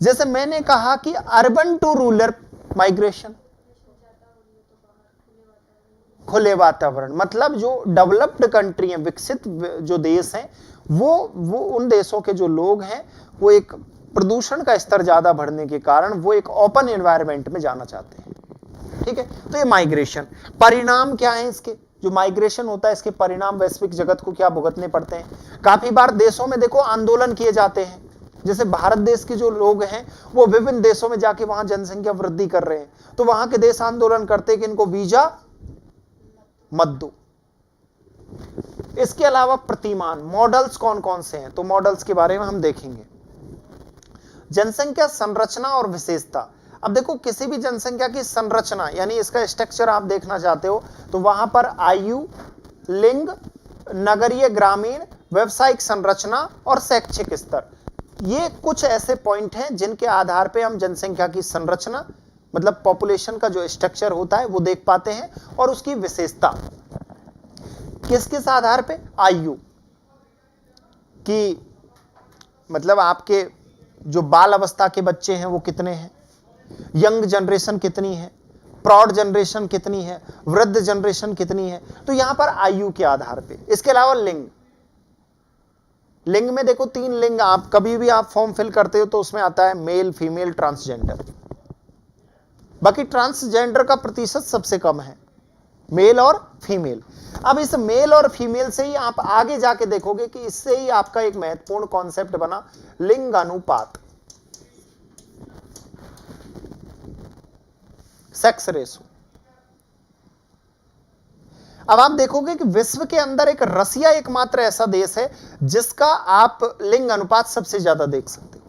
जैसे मैंने कहा कि अर्बन टू रूरल माइग्रेशन, खुले वातावरण, मतलब जो डेवलप्ड कंट्री हैं, विकसित जो देश हैं, वो उन देशों के जो लोग हैं, वो एक प्रदूषण का स्तर ज्यादा बढ़ने के कारण वो एक ओपन एनवायरनमेंट में जाना चाहते हैं। ठीक है, तो ये माइग्रेशन। परिणाम क्या है इसके? जो माइग्रेशन होता है, इसके परिणाम वैश्विक जगत को क्या भुगतने पड़ते हैं? काफी बार देशों में देखो आंदोलन किए जाते हैं। जैसे भारत देश के जो लोग हैं वो विभिन्न देशों में जाके वहां जनसंख्या वृद्धि कर रहे हैं, तो वहां के देश आंदोलन करते हैं कि इनको वीजा मत दो। इसके अलावा प्रतिमान, मॉडल्स कौन कौन से हैं, तो मॉडल्स के बारे में हम देखेंगे। जनसंख्या संरचना और विशेषता। अब देखो, किसी भी जनसंख्या की संरचना यानी इसका स्ट्रक्चर आप देखना चाहते हो, तो वहां पर आयु, लिंग, नगरीय ग्रामीण, व्यवसायिक संरचना और शैक्षिक स्तर, ये कुछ ऐसे पॉइंट हैं जिनके आधार पे हम जनसंख्या की संरचना मतलब पॉपुलेशन का जो स्ट्रक्चर होता है वो देख पाते हैं। और उसकी विशेषता किस किस आधार पे? आयु की, मतलब आपके जो बाल अवस्था के बच्चे हैं वो कितने हैं, यंग जनरेशन कितनी है, प्रौढ़ जनरेशन कितनी है, वृद्ध जनरेशन कितनी है, तो यहां पर आयु के आधार पे। इसके अलावा लिंग, लिंग में देखो 3 लिंग, आप कभी भी आप फॉर्म फिल करते हो तो उसमें आता है मेल, फीमेल, ट्रांसजेंडर। बाकी ट्रांसजेंडर का प्रतिशत सबसे कम है, मेल और फीमेल। अब इस मेल और फीमेल से ही आप आगे जाके देखोगे कि इससे ही आपका एक महत्वपूर्ण कॉन्सेप्ट बना लिंग अनुपात, सेक्स रेशो। अब आप देखोगे कि विश्व के अंदर एक रसिया एकमात्र ऐसा देश है जिसका आप लिंग अनुपात सबसे ज्यादा देख सकते हो।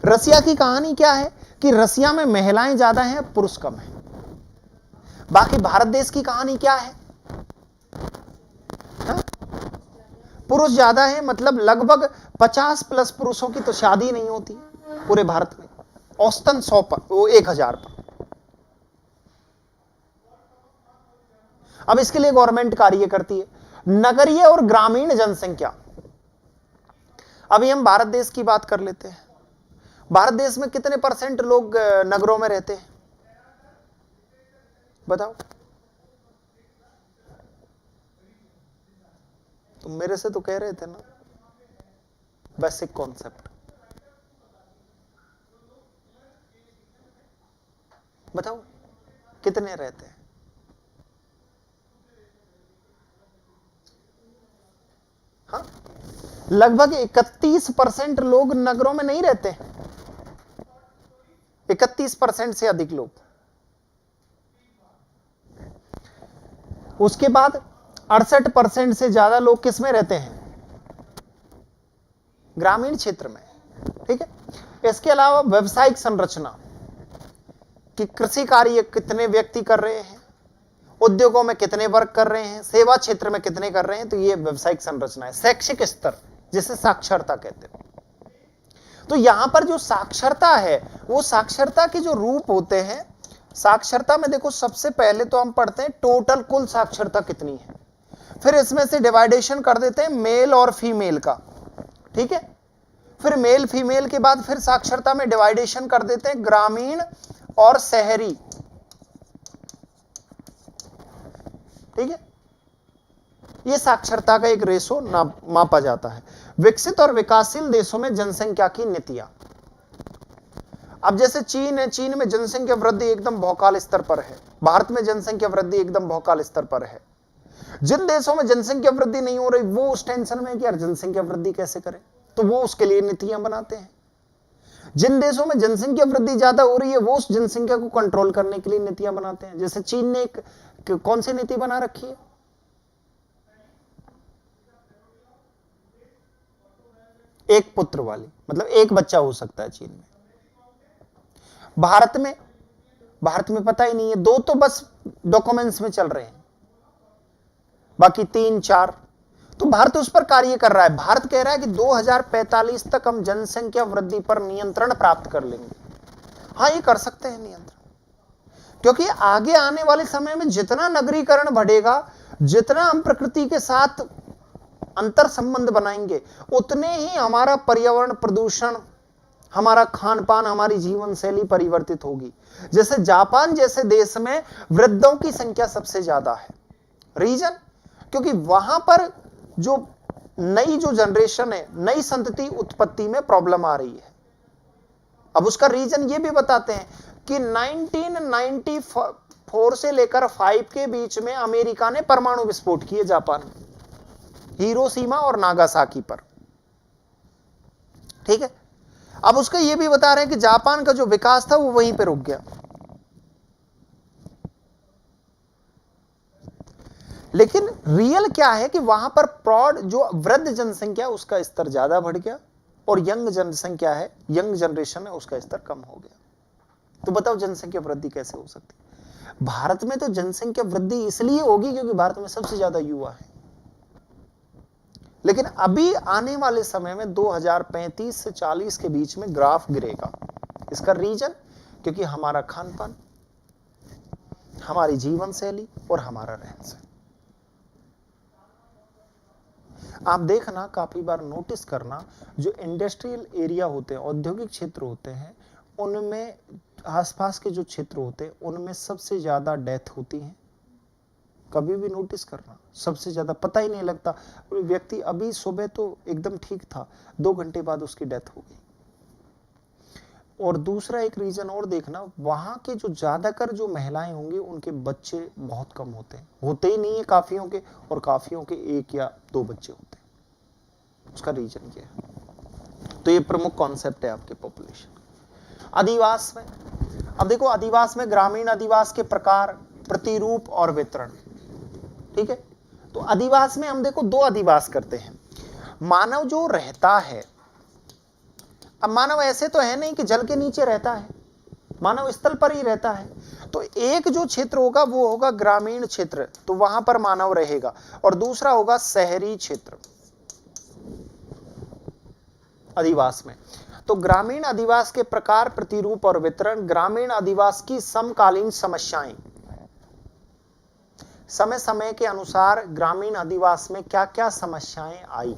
रसिया की कहानी क्या है कि रसिया में महिलाएं ज्यादा हैं, पुरुष कम हैं। बाकी भारत देश की कहानी क्या है? पुरुष ज्यादा है, मतलब लगभग 50+ पुरुषों की तो शादी नहीं होती पूरे भारत में, औसतन 100 पर, वो 1000 पर। अब इसके लिए गवर्नमेंट कार्य करती है। नगरीय और ग्रामीण जनसंख्या। अभी हम भारत देश की बात कर लेते हैं। भारत देश में कितने % लोग नगरों में रहते हैं बताओ? तुम मेरे से तो कह रहे थे ना, बेसिक कॉन्सेप्ट बताओ कितने रहते हैं? हाँ, लगभग 31% लोग नगरों में नहीं रहते। 31% से अधिक लोग। उसके बाद 68% से ज्यादा लोग किस में रहते हैं? ग्रामीण क्षेत्र में। ठीक है। इसके अलावा व्यवसायिक संरचना कि कृषि कार्य कितने व्यक्ति कर रहे हैं, उद्योगों में कितने वर्ग कर रहे हैं, सेवा क्षेत्र में कितने कर रहे हैं, तो ये व्यवसायिक संरचना है। शैक्षिक स्तर जिसे साक्षरता कहते हैं। तो यहां पर जो साक्षरता है वो साक्षरता के जो रूप होते हैं, साक्षरता में देखो सबसे पहले तो हम पढ़ते हैं टोटल कुल साक्षरता कितनी है, फिर इसमें से डिवाइडेशन कर देते हैं मेल और फीमेल का। ठीक है। फिर मेल फीमेल के बाद फिर साक्षरता में डिवाइडेशन कर देते हैं ग्रामीण और शहरी। ठीक है। यह साक्षरता का एक रेशो मापा जाता है। विकसित और विकासशील देशों में जनसंख्या की नीतियां। अब जैसे चीन है, चीन में जनसंख्या वृद्धि एकदम भौकाल स्तर पर है। भारत में जनसंख्या वृद्धि एकदम भौकाल स्तर पर है। जिन देशों में जनसंख्या वृद्धि नहीं हो रही वो उस टेंशन में कि यार जनसंख्या वृद्धि कैसे करें, तो वो उसके लिए नीतियां बनाते हैं। जिन देशों में जनसंख्या वृद्धि ज्यादा हो रही है वो उस जनसंख्या को कंट्रोल करने के लिए नीतियां बनाते हैं। जैसे चीन ने एक कौन सी नीति बना रखी है? एक पुत्र वाली, मतलब एक बच्चा हो सकता है चीन में। भारत में पता ही नहीं है, 2 तो बस डॉक्यूमेंट्स में चल रहे हैं, बाकी 3-4। तो भारत उस पर कार्य कर रहा है। भारत कह रहा है कि 2045 तक हम जनसंख्या वृद्धि पर नियंत्रण प्राप्त कर लेंगे। हाँ, ये कर सकते हैं नियंत्रण, क्योंकि आगे आने वाले समय में जितना नगरीकरण बढ़ेगा, जितना हम प्रकृति के साथ अंतर संबंध बनाएंगे, उतने ही हमारा पर्यावरण प्रदूषण, हमारा खान पान, हमारी जीवन शैली परिवर्तित होगी। जैसे जापान जैसे देश में वृद्धों की संख्या सबसे ज्यादा है। रीजन, क्योंकि वहां पर जो नई जो जनरेशन है, नई संतति उत्पत्ति में प्रॉब्लम आ रही है। अब उसका रीजन ये भी बताते हैं कि 1994 से लेकर 5 के बीच में अमेरिका ने परमाणु विस्फोट किए जापान में, हिरोशिमा और नागासाकी पर। ठीक है। अब उसका यह भी बता रहे हैं कि जापान का जो विकास था वो वहीं पे रुक गया। लेकिन रियल क्या है कि वहां पर प्रौढ़ जो वृद्ध जनसंख्या उसका स्तर ज्यादा बढ़ गया और यंग जनसंख्या है, यंग जनरेशन है, उसका स्तर कम हो गया। तो बताओ जनसंख्या वृद्धि कैसे हो सकती है? भारत में तो जनसंख्या वृद्धि इसलिए होगी क्योंकि भारत में सबसे ज्यादा युवा है। लेकिन अभी आने वाले समय में 2035 से 40 के बीच में ग्राफ गिरेगा। इसका रीजन, क्योंकि हमारा खान पान, हमारी जीवन शैली और हमारा रहन सहन। आप देखना, काफी बार नोटिस करना, जो इंडस्ट्रियल एरिया होते हैं, औद्योगिक क्षेत्र होते हैं, उनमें आसपास के जो क्षेत्र होते हैं उनमें सबसे ज्यादा डेथ होती है। कभी भी नोटिस करना, सबसे ज्यादा पता ही नहीं लगता। व्यक्ति अभी सुबह तो एकदम ठीक था, 2 घंटे बाद उसकी डेथ हो गई। और दूसरा एक रीजन और देखना, वहां के जो ज्यादातर जो महिलाएं होंगी उनके बच्चे बहुत कम होते हैं, होते ही नहीं है काफियों के, और काफियों के 1 या 2 बच्चे होते हैं। उसका रीजन ये है। तो ये प्रमुख कॉन्सेप्ट है आपके पॉपुलेशन। अधिवास में, अब देखो अधिवास में ग्रामीण अधिवास के प्रकार, प्रतिरूप और वितरण। ठीक है। तो अधिवास में हम देखो 2 अधिवास करते हैं। मानव जो रहता है, अब मानव ऐसे तो है नहीं कि जल के नीचे रहता है, मानव स्थल पर ही रहता है। तो एक जो क्षेत्र होगा वो होगा ग्रामीण क्षेत्र, तो वहां पर मानव रहेगा, और दूसरा होगा शहरी क्षेत्र अधिवास में। तो ग्रामीण अधिवास के प्रकार, प्रतिरूप और वितरण। ग्रामीण अधिवास की समकालीन समस्याएं, समय समय के अनुसार ग्रामीण अधिवास में क्या क्या समस्याएं आई,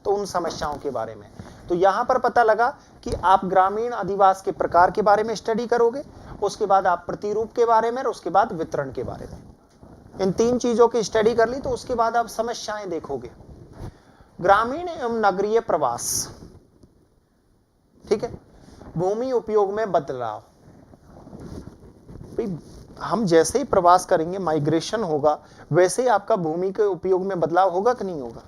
तो उन समस्याओं के बारे में। तो यहां पर पता लगा कि आप ग्रामीण अधिवास के प्रकार के बारे में स्टडी करोगे, उसके बाद आप प्रतिरूप के बारे में, और उसके बाद वितरण के बारे में। इन 3 चीजों की स्टडी कर ली तो उसके बाद आप समस्याएं देखोगे। ग्रामीण एवं नगरीय प्रवास, ठीक है। भूमि उपयोग में बदलाव, हम जैसे ही प्रवास करेंगे, माइग्रेशन होगा, वैसे ही आपका भूमि के उपयोग में बदलाव होगा कि नहीं होगा।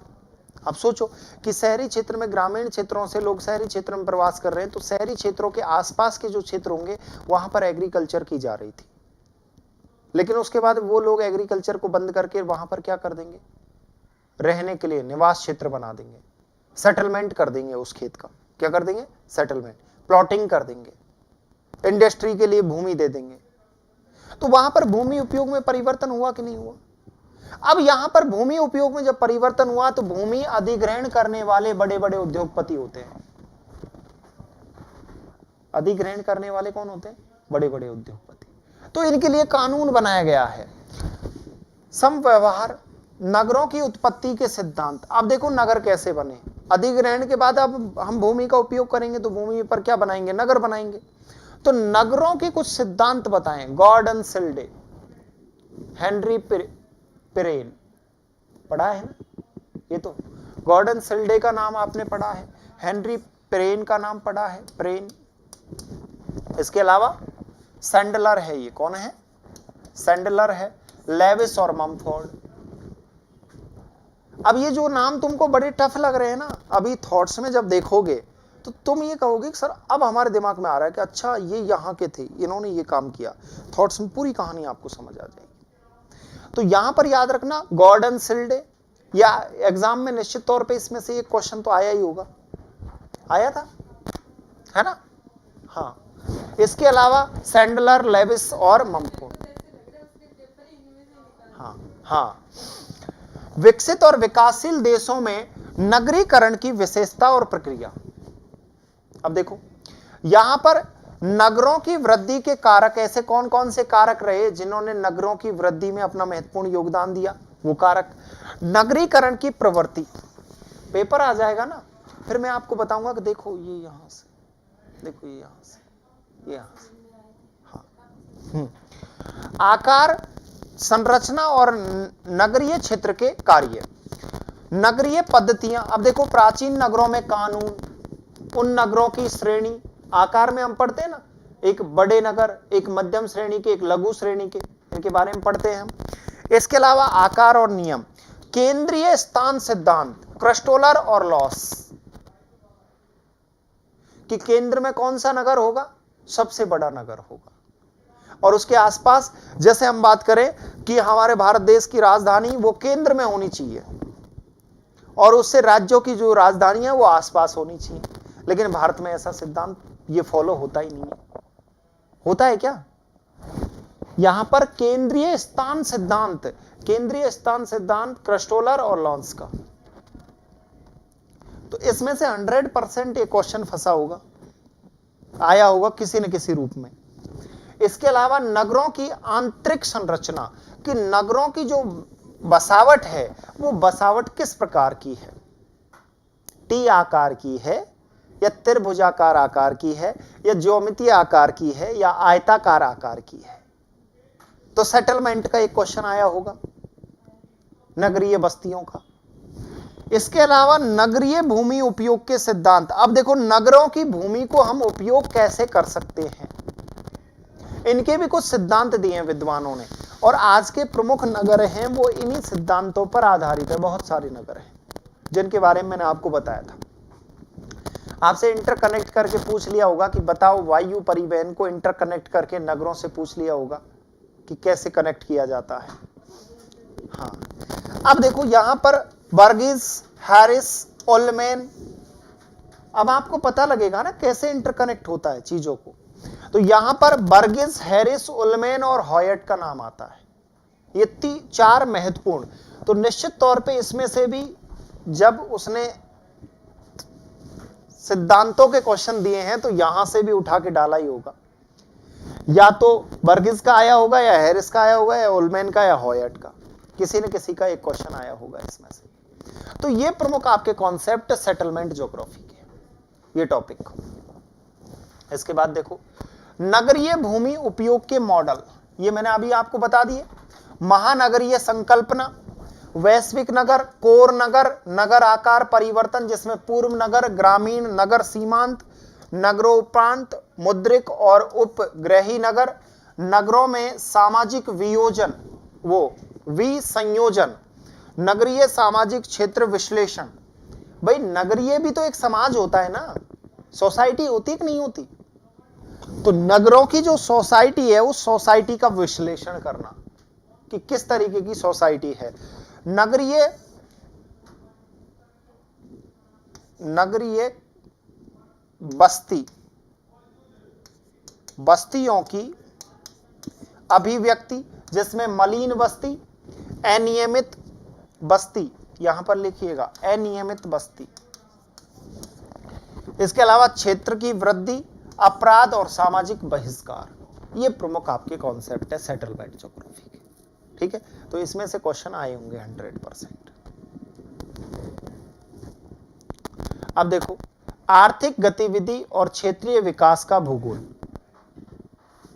अब सोचो कि शहरी क्षेत्र में, ग्रामीण क्षेत्रों से लोग शहरी क्षेत्र में प्रवास कर रहे हैं, तो शहरी क्षेत्रों के आसपास के जो क्षेत्र होंगे वहां पर एग्रीकल्चर की जा रही थी, लेकिन उसके बाद वो लोग एग्रीकल्चर को बंद करके वहां पर क्या कर देंगे, रहने के लिए निवास क्षेत्र बना देंगे, सेटलमेंट कर देंगे उस खेत का। क्या कर देंगे? सेटलमेंट, प्लॉटिंग कर देंगे, इंडस्ट्री के लिए भूमि दे देंगे। तो वहां पर भूमि उपयोग में परिवर्तन हुआ कि नहीं हुआ? अब यहां पर भूमि उपयोग में जब परिवर्तन हुआ तो भूमि अधिग्रहण करने वाले बड़े बड़े उद्योगपति होते हैं। अधिग्रहण करने वाले कौन होते हैं? बड़े बड़े उद्योगपति। तो इनके लिए कानून बनाया गया है। समव्यवहार, नगरों की उत्पत्ति के सिद्धांत। अब देखो नगर कैसे बने। अधिग्रहण के बाद अब हम भूमि का उपयोग करेंगे तो भूमि पर क्या बनाएंगे? नगर बनाएंगे। तो नगरों के कुछ सिद्धांत बताएं। गॉर्डन सिल्डे, हेनरी पेरेन, पढ़ा है ना ये तो। गॉर्डन सिल्डे का नाम आपने पढ़ा है, हेनरी पेरेन का नाम पढ़ा है, पेरेन। इसके अलावा सैंडलर है, ये कौन है? सैंडलर है, लेविस और मम्फोर्ड। अब ये जो नाम तुमको बड़े टफ लग रहे हैं ना, अभी थॉट्स में जब देखोगे तो तुम ये कहोगे कि सर अब हमारे दिमाग में आ रहा है कि अच्छा ये यहाँ के थे, इन्होंने ये काम किया। थॉट्स में पूरी कहानी आपको समझ आ जाएगी। तो यहां पर याद रखना गॉर्डन सिल्डे, या एग्जाम में निश्चित तौर पे इसमें से एक क्वेश्चन तो आया ही होगा, आया था, है ना? हाँ। इसके अलावा सैंडलर, लेविस और मम्फोर्ड। हाँ हाँ। विकसित और विकासशील देशों में नगरीकरण की विशेषता और प्रक्रिया। अब देखो यहां पर नगरों की वृद्धि के कारक, ऐसे कौन कौन से कारक रहे जिन्होंने नगरों की वृद्धि में अपना महत्वपूर्ण योगदान दिया? वो कारक, नगरीकरण की प्रवृत्ति। पेपर आ जाएगा ना, फिर मैं आपको बताऊंगा कि देखो ये यहां से, देखो ये यहां से, ये यहां से। हाँ। आकार, संरचना और नगरीय क्षेत्र के कार्य। नगरीय पद्धतियां। अब देखो प्राचीन नगरों में कानून, उन नगरों की श्रेणी, आकार में हम पढ़ते हैं ना, एक बड़े नगर, एक मध्यम श्रेणी के, एक लघु श्रेणी के, इनके बारे में पढ़ते हैं हम। इसके अलावा आकार और नियम, केंद्रीय स्थान सिद्धांत, क्रस्टोलर और लॉस, कि केंद्र में कौन सा नगर होगा? सबसे बड़ा नगर होगा, और उसके आसपास, जैसे हम बात करें कि हमारे भारत देश की राजधानी वो केंद्र में होनी चाहिए, और उससे राज्यों की जो राजधानी है वो आसपास होनी चाहिए। लेकिन भारत में ऐसा सिद्धांत ये फॉलो होता ही नहीं है। होता है क्या? यहां पर केंद्रीय स्थान सिद्धांत, केंद्रीय स्थान सिद्धांत क्रस्टोलर और लॉन्स का। तो इसमें से 100% ये क्वेश्चन फंसा होगा, आया होगा किसी न किसी रूप में। इसके अलावा नगरों की आंतरिक संरचना, कि नगरों की जो बसावट है वो बसावट किस प्रकार की है? टी आकार की है, या त्रिभुजाकार आकार की है, या ज्योमितीय आकार की है, या आयताकार आकार की है? तो सेटलमेंट का एक क्वेश्चन आया होगा, नगरीय बस्तियों का। इसके अलावा नगरीय भूमि उपयोग के सिद्धांत। अब देखो नगरों की भूमि को हम उपयोग कैसे कर सकते हैं, इनके भी कुछ सिद्धांत दिए हैं विद्वानों ने, और आज के प्रमुख नगर हैं वो इन्हीं सिद्धांतों पर आधारित है। बहुत सारे नगर हैं जिनके बारे में मैंने आपको बताया था। आपसे इंटरकनेक्ट करके पूछ लिया होगा कि बताओ वायु परिवहन को इंटरकनेक्ट करके नगरों से पूछ लिया होगा कि कैसे कनेक्ट किया जाता है। हाँ। अब देखो यहां पर बर्गिस, हैरिस, ओल्मेन, अब आपको पता लगेगा ना कैसे इंटरकनेक्ट होता है चीजों को। तो यहां पर बर्गिस, हैरिस, ओल्मेन और हॉयट का नाम आता है। ये 4 महत्वपूर्ण। तो निश्चित तौर पे इसमें से भी जब उसने सिद्धांतों के क्वेश्चन दिए हैं तो यहां से भी उठा के डाला ही होगा, या तो बर्गिस का आया होगा, या हैरिस का आया होगा, या ओल्मेन का, या हॉयट का, किसी न किसी का एक क्वेश्चन आया होगा इसमें से। तो ये प्रमुख आपके कॉन्सेप्ट सेटलमेंट ज्योग्राफी के, ये टॉपिक। इसके बाद देखो नगरीय भूमि उपयोग के मॉडल, ये मैंने अभी आपको बता दिए। महानगरीय संकल्पना, वैश्विक नगर, कोर नगर, नगर आकार परिवर्तन जिसमें पूर्व नगर, ग्रामीण नगर, सीमांत, नगरोपरांत, मुद्रिक और उपग्रही नगर, नगरों में सामाजिक वियोजन वो विसंयोजन, नगरीय सामाजिक क्षेत्र विश्लेषण। भाई नगरीय भी तो एक समाज होता है ना, सोसाइटी होती है कि नहीं होती? तो नगरों की जो सोसाइटी है उस सोसाइटी का विश्लेषण करना कि किस तरीके की सोसाइटी है। नगरीय बस्तियों की अभिव्यक्ति जिसमें मलिन बस्ती, अनियमित बस्ती, यहां पर लिखिएगा अनियमित बस्ती, इसके अलावा क्षेत्र की वृद्धि, अपराध और सामाजिक बहिष्कार, ये प्रमुख आपके कॉन्सेप्ट है सेटलमेंट ज्योग्राफी के। ठीक है, तो इसमें से क्वेश्चन आए होंगे 100%। अब देखो आर्थिक गतिविधि और क्षेत्रीय विकास का भूगोल,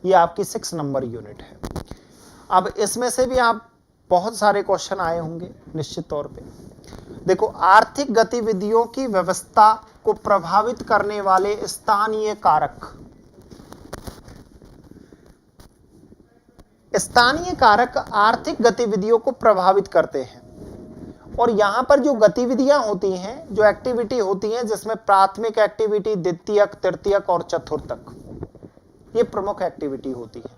ये आपकी 6 नंबर यूनिट है। अब इसमें से भी आप बहुत सारे क्वेश्चन आए होंगे निश्चित तौर पे। देखो आर्थिक गतिविधियों की व्यवस्था को प्रभावित करने वाले स्थानीय कारक, स्थानीय कारक आर्थिक गतिविधियों को प्रभावित करते हैं। और यहां पर जो गतिविधियां होती हैं, जो एक्टिविटी होती हैं, जिसमें प्राथमिक एक्टिविटी, द्वितीयक, तृतीयक और चतुर्थक, ये प्रमुख एक्टिविटी होती है।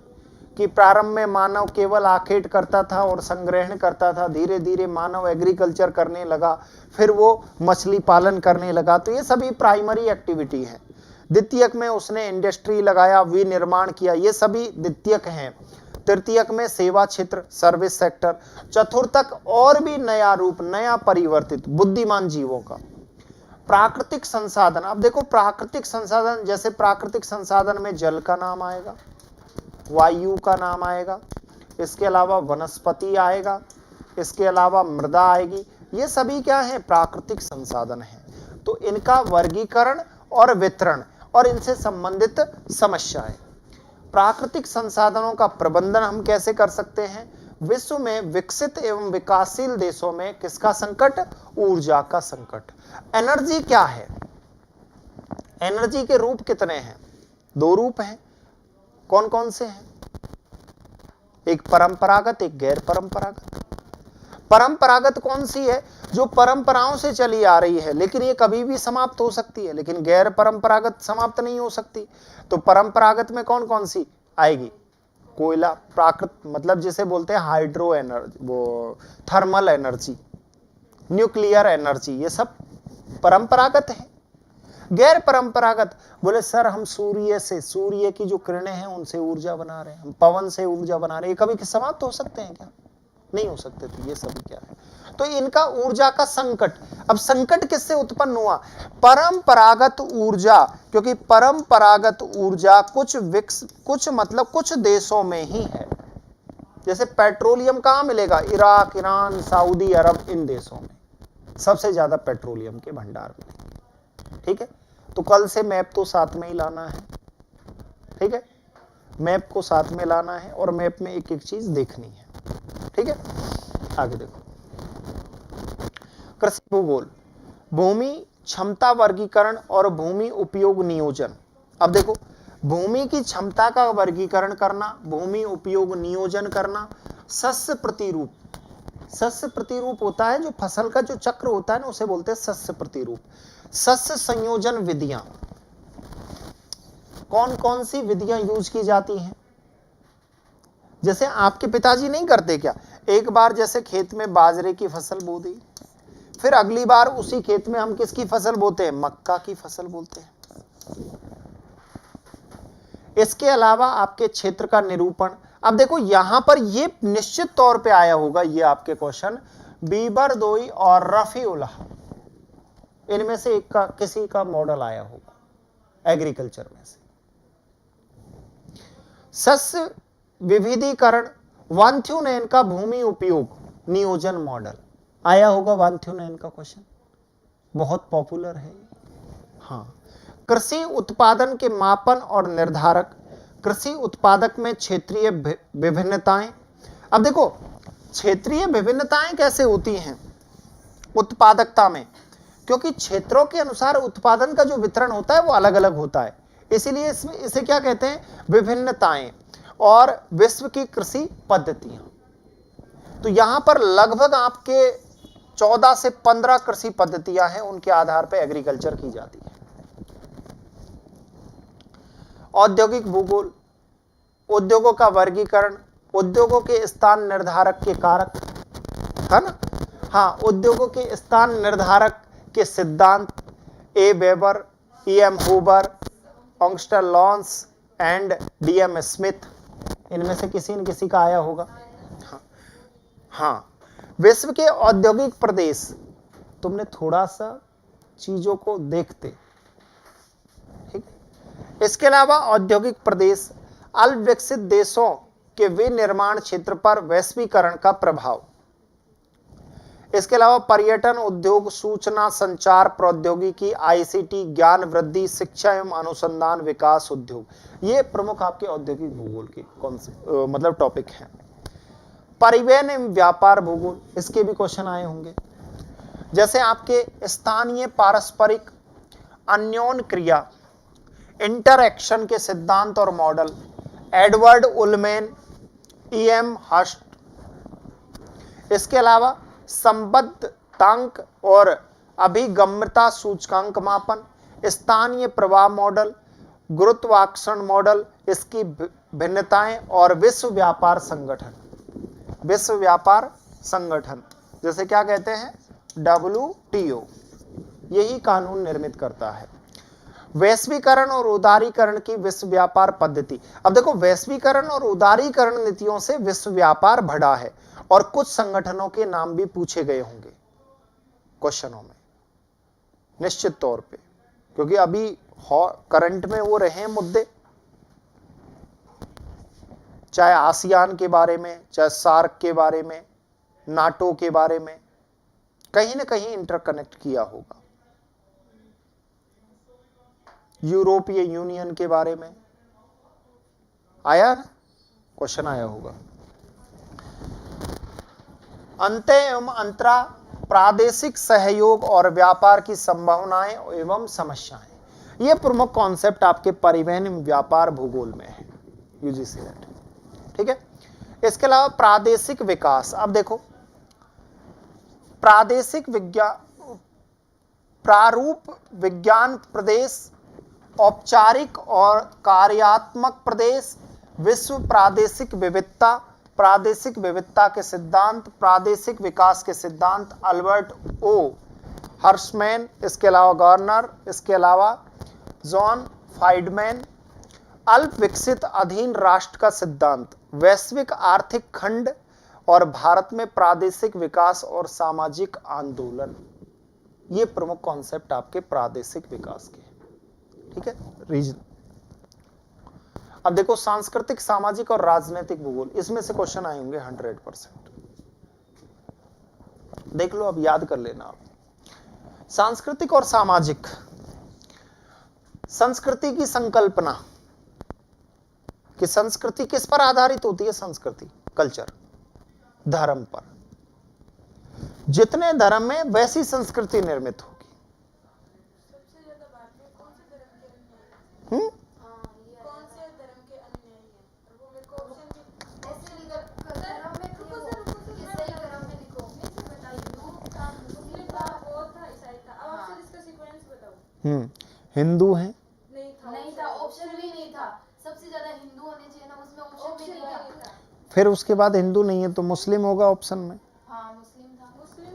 कि प्रारंभ में मानव केवल आखेट करता था और संग्रहण करता था, धीरे धीरे मानव एग्रीकल्चर करने लगा, फिर वो मछली पालन करने लगा, तो ये सभी प्राइमरी एक्टिविटी है। द्वितीयक में उसने इंडस्ट्री लगाया, विनिर्माण किया, ये सभी द्वितीयक हैं। तृतीयक में सेवा क्षेत्र, सर्विस सेक्टर। चतुर्थक और भी नया रूप, नया परिवर्तित बुद्धिमान जीवों का। प्राकृतिक संसाधन, अब देखो प्राकृतिक संसाधन, जैसे प्राकृतिक संसाधन में जल का नाम आएगा, वायु का नाम आएगा, इसके अलावा वनस्पति आएगा, इसके अलावा मृदा आएगी, ये सभी क्या है? प्राकृतिक संसाधन है। तो इनका वर्गीकरण और वितरण और इनसे संबंधित समस्याएं। प्राकृतिक संसाधनों का प्रबंधन हम कैसे कर सकते हैं? विश्व में विकसित एवं विकासशील देशों में किसका संकट? ऊर्जा का संकट। एनर्जी क्या है? एनर्जी के रूप कितने हैं? 2 रूप हैं। कौन कौन से हैं? एक परंपरागत, एक गैर परंपरागत। परंपरागत कौन सी है? जो परंपराओं से चली आ रही है, लेकिन ये कभी भी समाप्त हो सकती है, लेकिन गैर परंपरागत समाप्त नहीं हो सकती। तो परंपरागत में कौन कौन सी आएगी? कोयला, प्राकृत मतलब जिसे बोलते हैं हाइड्रो एनर्जी, वो थर्मल एनर्जी, न्यूक्लियर एनर्जी, ये सब परंपरागत है। गैर परंपरागत बोले सर हम सूर्य से, सूर्य की जो किरणें हैं उनसे ऊर्जा बना रहे हैं, हम पवन से ऊर्जा बना रहे हैं, कभी समाप्त हो सकते हैं क्या? नहीं हो सकते। तो ये सभी क्या है? तो इनका ऊर्जा का संकट। अब संकट किससे उत्पन्न हुआ? परंपरागत ऊर्जा, क्योंकि परंपरागत ऊर्जा कुछ मतलब कुछ देशों में ही है। जैसे पेट्रोलियम कहां मिलेगा? इराक, ईरान, सऊदी अरब, इन देशों में सबसे ज्यादा पेट्रोलियम के भंडार मिलेंगे। ठीक है, तो कल से मैप तो साथ में ही लाना है। ठीक है, मैप को साथ में लाना है और मैप में एक एक चीज देखनी है। ठीक है, आगे देखो कृषि भूगोल, भूमि क्षमता वर्गीकरण और भूमि उपयोग नियोजन। अब देखो भूमि की क्षमता का वर्गीकरण करना, भूमि उपयोग नियोजन करना, शस्य प्रतिरूप। शस्य प्रतिरूप होता है जो फसल का जो चक्र होता है ना, उसे बोलते हैं शस्य प्रतिरूप। शस्य संयोजन विधियां, कौन कौन सी विधियां यूज की जाती हैं? जैसे आपके पिताजी नहीं करते क्या? एक बार जैसे खेत में बाजरे की फसल बो दी, फिर अगली बार उसी खेत में हम किसकी फसल बोते हैं? मक्का की फसल बोलते हैं। इसके अलावा आपके क्षेत्र का निरूपण। अब देखो यहां पर ये निश्चित तौर पे आया होगा, ये आपके क्वेश्चन बीबरदोई और रफीउल्लाह, इनमें से एक का किसी का मॉडल आया होगा एग्रीकल्चर में से। सस्य विविधीकरण, वांथ्यूनेन का भूमि उपयोग नियोजन मॉडल। आया होगा वांथ्योनयन का क्वेश्चन, बहुत पॉपुलर है। हाँ, कृषि उत्पादन के मापन और निर्धारक, कृषि उत्पादक में क्षेत्रीय विभिन्नताएं। अब देखो क्षेत्रीय विभिन्नताएं कैसे होती हैं उत्पादकता में, क्योंकि क्षेत्रों के अनुसार उत्पादन का जो वितरण होता है वो अलग अलग होता है, इसीलिए इसमें इसे क्या कहते हैं, विभिन्नताएं। और विश्व की कृषि पद्धतियां, तो यहां पर लगभग आपके 14 से 15 कृषि पद्धतियां हैं, उनके आधार पर एग्रीकल्चर की जाती है। औद्योगिक भूगोल, उद्योगों का वर्गीकरण, उद्योगों के स्थान निर्धारक के कारक, है ना। हाँ, उद्योगों के स्थान निर्धारक के सिद्धांत, A Weber, E M Hoover, ऑंगस्टर लॉन्स एंड डी एम स्मिथ, इनमें से किसी न किसी का आया होगा। हाँ, विश्व के औद्योगिक प्रदेश, तुमने थोड़ा सा चीजों को देखते, ठीक। इसके अलावा औद्योगिक प्रदेश, अल्प विकसित देशों के विनिर्माण क्षेत्र पर वैश्वीकरण का प्रभाव। इसके अलावा पर्यटन उद्योग, सूचना संचार प्रौद्योगिकी, आईसीटी, ज्ञान वृद्धि, शिक्षा एवं अनुसंधान विकास उद्योग, ये प्रमुख आपके औद्योगिक भूगोल के मतलब टॉपिक हैं। परिवहन एवं व्यापार भूगोल, इसके भी क्वेश्चन आए होंगे, जैसे आपके स्थानीय पारस्परिक अन्योन क्रिया, इंटरएक्शन के सिद्धांत और मॉडल, एडवर्ड उलमेन, ई.एम. हर्स्ट। इसके अलावा संबद्धतांक और अभिगम्यता सूचकांक मापन, स्थानीय प्रवाह मॉडल, गुरुत्वाकर्षण मॉडल, इसकी भिन्नताएं, और विश्व व्यापार संगठन। विश्व व्यापार संगठन जैसे क्या कहते हैं, WTO, यही कानून निर्मित करता है। वैश्वीकरण और उदारीकरण की विश्व व्यापार पद्धति। अब देखो, वैश्वीकरण और उदारीकरण नीतियों से विश्व व्यापार बढ़ा है, और कुछ संगठनों के नाम भी पूछे गए होंगे क्वेश्चनों में, निश्चित तौर पे, क्योंकि अभी करंट में वो रहे हैं मुद्दे, चाहे आसियान के बारे में, चाहे सार्क के बारे में, नाटो के बारे में, कहीं ना कहीं इंटरकनेक्ट किया होगा। यूरोपीय यूनियन के बारे में आया ना, क्वेश्चन आया होगा। अंतः एवं अंतरा प्रादेशिक सहयोग और व्यापार की संभावनाएं एवं समस्याएं, ये प्रमुख कॉन्सेप्ट आपके परिवहन एवं व्यापार भूगोल में है, यूजीसी नेट, ठीक है। इसके अलावा प्रादेशिक विकास। अब देखो, प्रादेशिक विज्ञान, प्रारूप विज्ञान प्रदेश, औपचारिक और कार्यात्मक प्रदेश, विश्व प्रादेशिक विविधता, प्रादेशिक विविधता के सिद्धांत, प्रादेशिक विकास के सिद्धांत, अल्बर्ट ओ हर्शमैन, इसके अलावा गवर्नर, इसके अलावा जॉन फ्राइडमैन, अल्प विकसित अधीन राष्ट्र का सिद्धांत, वैश्विक आर्थिक खंड, और भारत में प्रादेशिक विकास और सामाजिक आंदोलन, ये प्रमुख कॉन्सेप्ट आपके प्रादेशिक विकास के, ठीक है, रीजन। अब देखो, सांस्कृतिक, सामाजिक और राजनीतिक भूगोल, इसमें से क्वेश्चन आए होंगे 100%, देख लो, अब याद कर लेना आप। सांस्कृतिक और सामाजिक, संस्कृति की संकल्पना, कि संस्कृति किस पर आधारित होती है, संस्कृति, कल्चर, धर्म पर। जितने धर्म में वैसी संस्कृति निर्मित होगी। हिंदू हैं, नहीं था, ऑप्शन भी नहीं था, सबसे ज्यादा हिंदू होने चाहिए ना, उसमें ऑप्शन भी नहीं था। फिर उसके बाद हिंदू नहीं है तो मुस्लिम होगा ऑप्शन में। हाँ, मुस्लिम था।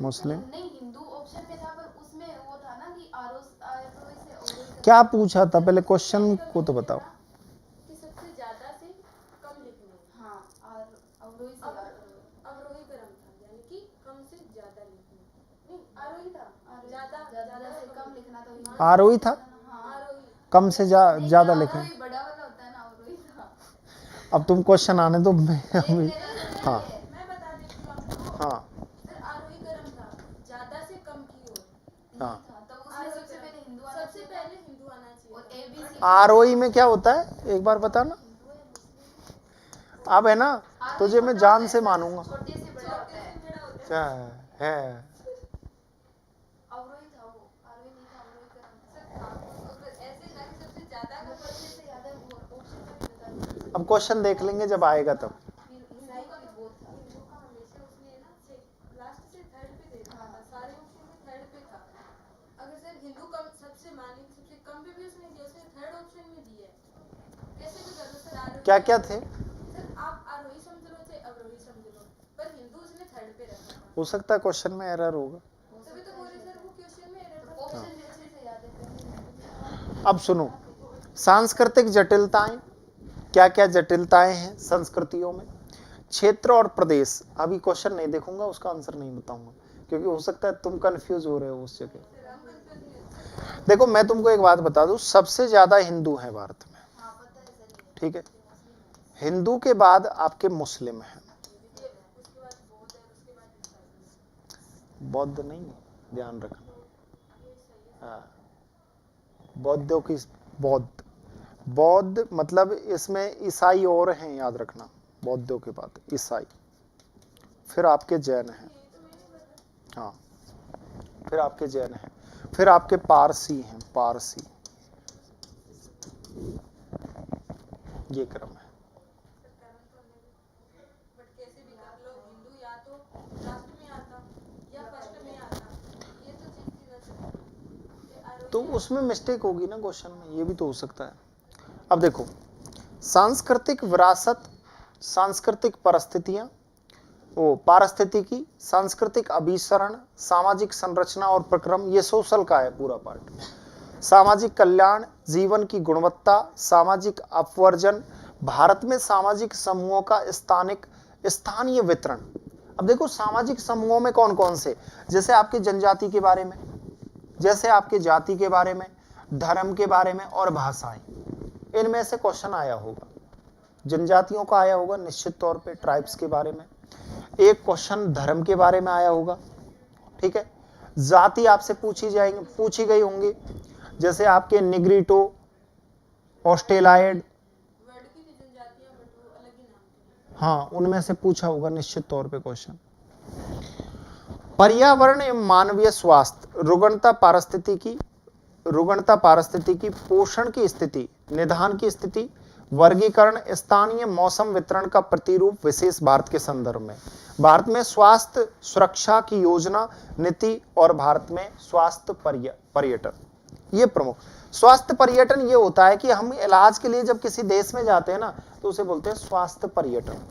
मुस्लिम नहीं, हिंदू ऑप्शन में था, पर उसमें वो था ना कि क्या पूछा था, पहले क्वेश्चन को तो बताओ। कि सबसे ज्यादा से कम लिखने। हाँ, और अवरोही क्रम था, यानी कि कम से ज्यादा लिखना। नहीं, आरोही था, ज्यादा से कम लिखना तो आरोही था, कम से ज्यादा लिखें। बड़ा वाला होता है ना, आरोही था। अब तुम क्वेश्चन आने दो, मैं हाँ मैं बता देती हूँ आपको। हाँ, आरोही क्रम था, आरओई में क्या होता है एक बार बताना। अब है ना, तुझे मैं जान से मानूंगा। छोटे से बड़ा होता है। क्या है? अवरोही था वो, आरोही नहीं था, अवरोही का नाम था। ऐसे ना कि सबसे ज्यादा का सबसे से ज्यादा वो ऑप्शन में भी बता दो। अब क्वेश्चन देख लेंगे जब आएगा तब। फिर ईसाई का भी बहुत था। हिंदू का हमेशा उसने ना लास्ट से थर्ड पे दे रखा था, सारे ऑप्शन में थर्ड पे था। अगर सर हिंदू कम सबसे माने सबसे कम पे भी उसने दिया, उसने थर्ड ऑप्शन में दिया है। कैसे भी कर लो सर, आरोही क्या क्या थे? सर आप आरोही समझ लो चाहे अवरोही समझ लो, पर हिंदू उसने थर्ड पे रखा था। हो सकता है क्वेश्चन में एरर होगा। तभी तो बोले सर वो क्वेश्चन में एरर था। ऑप्शन भी अच्छे से याद है। अब सुनो, सांस्कृतिक जटिलताएं, क्या क्या जटिलताएं हैं संस्कृतियों में। क्षेत्र और प्रदेश, अभी क्वेश्चन नहीं देखूंगा, उसका आंसर नहीं बताऊंगा, क्योंकि हो सकता है तुम कंफ्यूज हो रहे हो उस जगह। देखो मैं तुमको एक बात बता दूं, सबसे ज्यादा हिंदू हैं भारत में, ठीक है। हिंदू के बाद आपके मुस्लिम हैं, बौद्ध नहीं, ध्यान रखना। हाँ, बौद्धों की बौद्ध मतलब इसमें ईसाई और हैं, याद रखना। बौद्धों के बाद ईसाई, फिर आपके जैन हैं, हाँ, फिर आपके जैन हैं, फिर आपके पारसी हैं, पारसी, ये क्रम है। बट कैसे भी कर लो, हिंदू या तो लास्ट में आता या फर्स्ट में आता, ये तो चीज थी ना सर। तो उसमें मिस्टेक होगी ना क्वेश्चन में, ये भी तो हो सकता है। अब देखो, सांस्कृतिक विरासत, सांस्कृतिक परिस्थितियां, वो पारिस्थितिकी, सांस्कृतिक अभिसरण, सामाजिक संरचना और प्रक्रम, ये सोशल का है पूरा पार्ट। सामाजिक कल्याण, जीवन की गुणवत्ता, सामाजिक अपवर्जन, भारत में सामाजिक समूहों का स्थानीय वितरण। अब देखो सामाजिक समूहों में कौन कौन से, जैसे आपके जनजाति के बारे में, जैसे आपके जाति के बारे में, धर्म के बारे में और भाषाएं, इनमें से क्वेश्चन आया होगा। जनजातियों का आया होगा निश्चित तौर पे, ट्राइब्स के बारे में, एक क्वेश्चन धर्म के बारे में आया होगा, ठीक है। जाति आपसे पूछी गई होंगी, जैसे आपके निग्रिटो, ऑस्ट्रेलाइड, वर्ड की भी जनजातियां बट वो अलग ही नाम थे। हाँ, उनमें से पूछा होगा निश्चित तौर पे क्वेश्चन। पर्यावरण एवं मानवीय स्वास्थ्य, रुग्णता पारिस्थितिकी, पोषण की स्थिति, निदान की स्थिति, वर्गीकरण, स्थानीय मौसम वितरण का प्रतिरूप विशेष भारत के संदर्भ में, भारत में स्वास्थ्य सुरक्षा की योजना नीति और भारत में स्वास्थ्य पर्यटन, ये प्रमुख। स्वास्थ्य पर्यटन ये होता है कि हम इलाज के लिए जब किसी देश में जाते हैं ना, तो उसे बोलते हैं स्वास्थ्य पर्यटन।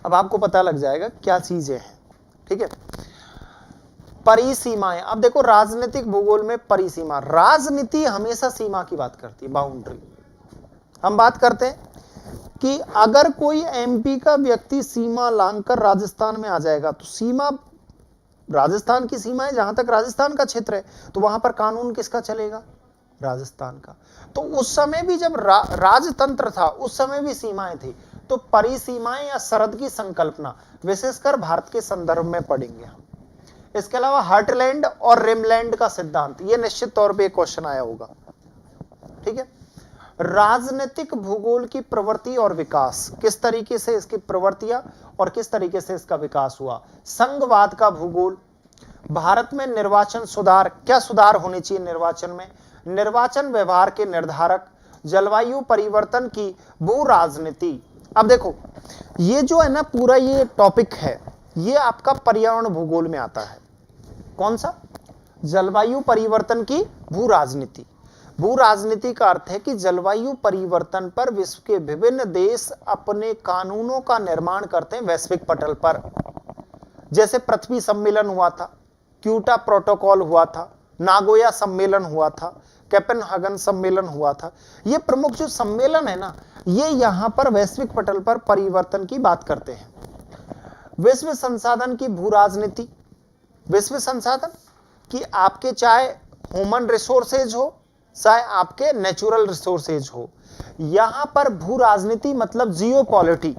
अब आपको पता लग जाएगा क्या चीजें हैं, ठीक है। परिसीमाएं, अब देखो राजनीतिक भूगोल में परिसीमा, राजनीति हमेशा सीमा की बात करती है, बाउंड्री। हम बात करते हैं कि अगर कोई एमपी का व्यक्ति सीमा लांघकर राजस्थान में आ जाएगा, तो सीमा राजस्थान की सीमा है, जहां तक राजस्थान का क्षेत्र है, तो वहां पर कानून किसका चलेगा? राजस्थान का। तो उस समय भी जब राजतंत्र था, उस समय भी सीमाएं थी। तो परिसीमाएं या सरहद की संकल्पना विशेषकर भारत के संदर्भ में पढ़ेंगे हम। इसके अलावा हार्टलैंड और रिमलैंड का सिद्धांत, ये निश्चित तौर पे क्वेश्चन आया होगा, ठीक है। राजनीतिक भूगोल की प्रवृत्ति और विकास, किस तरीके से इसकी प्रवृत्तियां और किस तरीके से इसका विकास हुआ। संघवाद का भूगोल, भारत में निर्वाचन सुधार, क्या सुधार होने चाहिए निर्वाचन में, निर्वाचन व्यवहार के निर्धारक, जलवायु परिवर्तन की भू राजनीति। अब देखो ये जो है ना पूरा ये टॉपिक है, ये आपका पर्यावरण भूगोल में आता है। कौन सा? जलवायु परिवर्तन की भू राजनीति। भू राजनीति का अर्थ है कि जलवायु परिवर्तन पर विश्व के विभिन्न देश अपने कानूनों का निर्माण करते हैं वैश्विक पटल पर। जैसे पृथ्वी सम्मेलन हुआ था, क्योटो प्रोटोकॉल हुआ था, नागोया सम्मेलन हुआ था, कोपेनहेगन सम्मेलन हुआ था। ये प्रमुख जो सम्मेलन है ना, ये यहां पर वैश्विक पटल पर परिवर्तन की बात करते हैं। विश्व संसाधन की भू राजनीति, विश्व संसाधन कि आपके चाहे ह्यूमन रिसोर्सेज हो, चाहे आपके नेचुरल रिसोर्सेज हो, यहां पर भू राजनीति मतलब जियोपॉलिटी।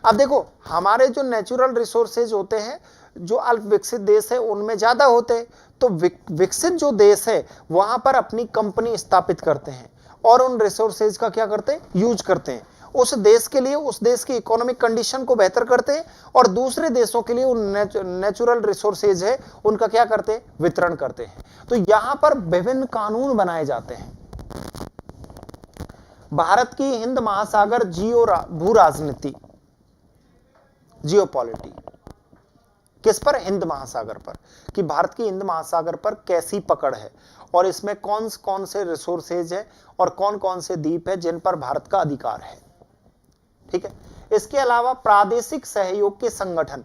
अब देखो हमारे जो नेचुरल रिसोर्सेज होते हैं, जो अल्प विकसित देश है उनमें ज्यादा होते हैं। तो विकसित जो देश है वहां पर अपनी कंपनी स्थापित करते हैं और उन रिसोर्सेज का क्या करते हैं, यूज करते हैं उस देश के लिए, उस देश की इकोनॉमिक कंडीशन को बेहतर करते हैं और दूसरे देशों के लिए उन नेचुरल रिसोर्सेज है उनका क्या करते हैं, वितरण करते हैं। तो यहां पर विभिन्न कानून बनाए जाते हैं। भारत की हिंद महासागर भू राजनीति, जियोपॉलिटी, किस पर, हिंद महासागर पर, कि भारत की हिंद महासागर पर कैसी पकड़ है और इसमें कौन कौन से रिसोर्सेज है और कौन कौन से द्वीप है जिन पर भारत का अधिकार है। ठीक है। इसके अलावा प्रादेशिक सहयोग के संगठन,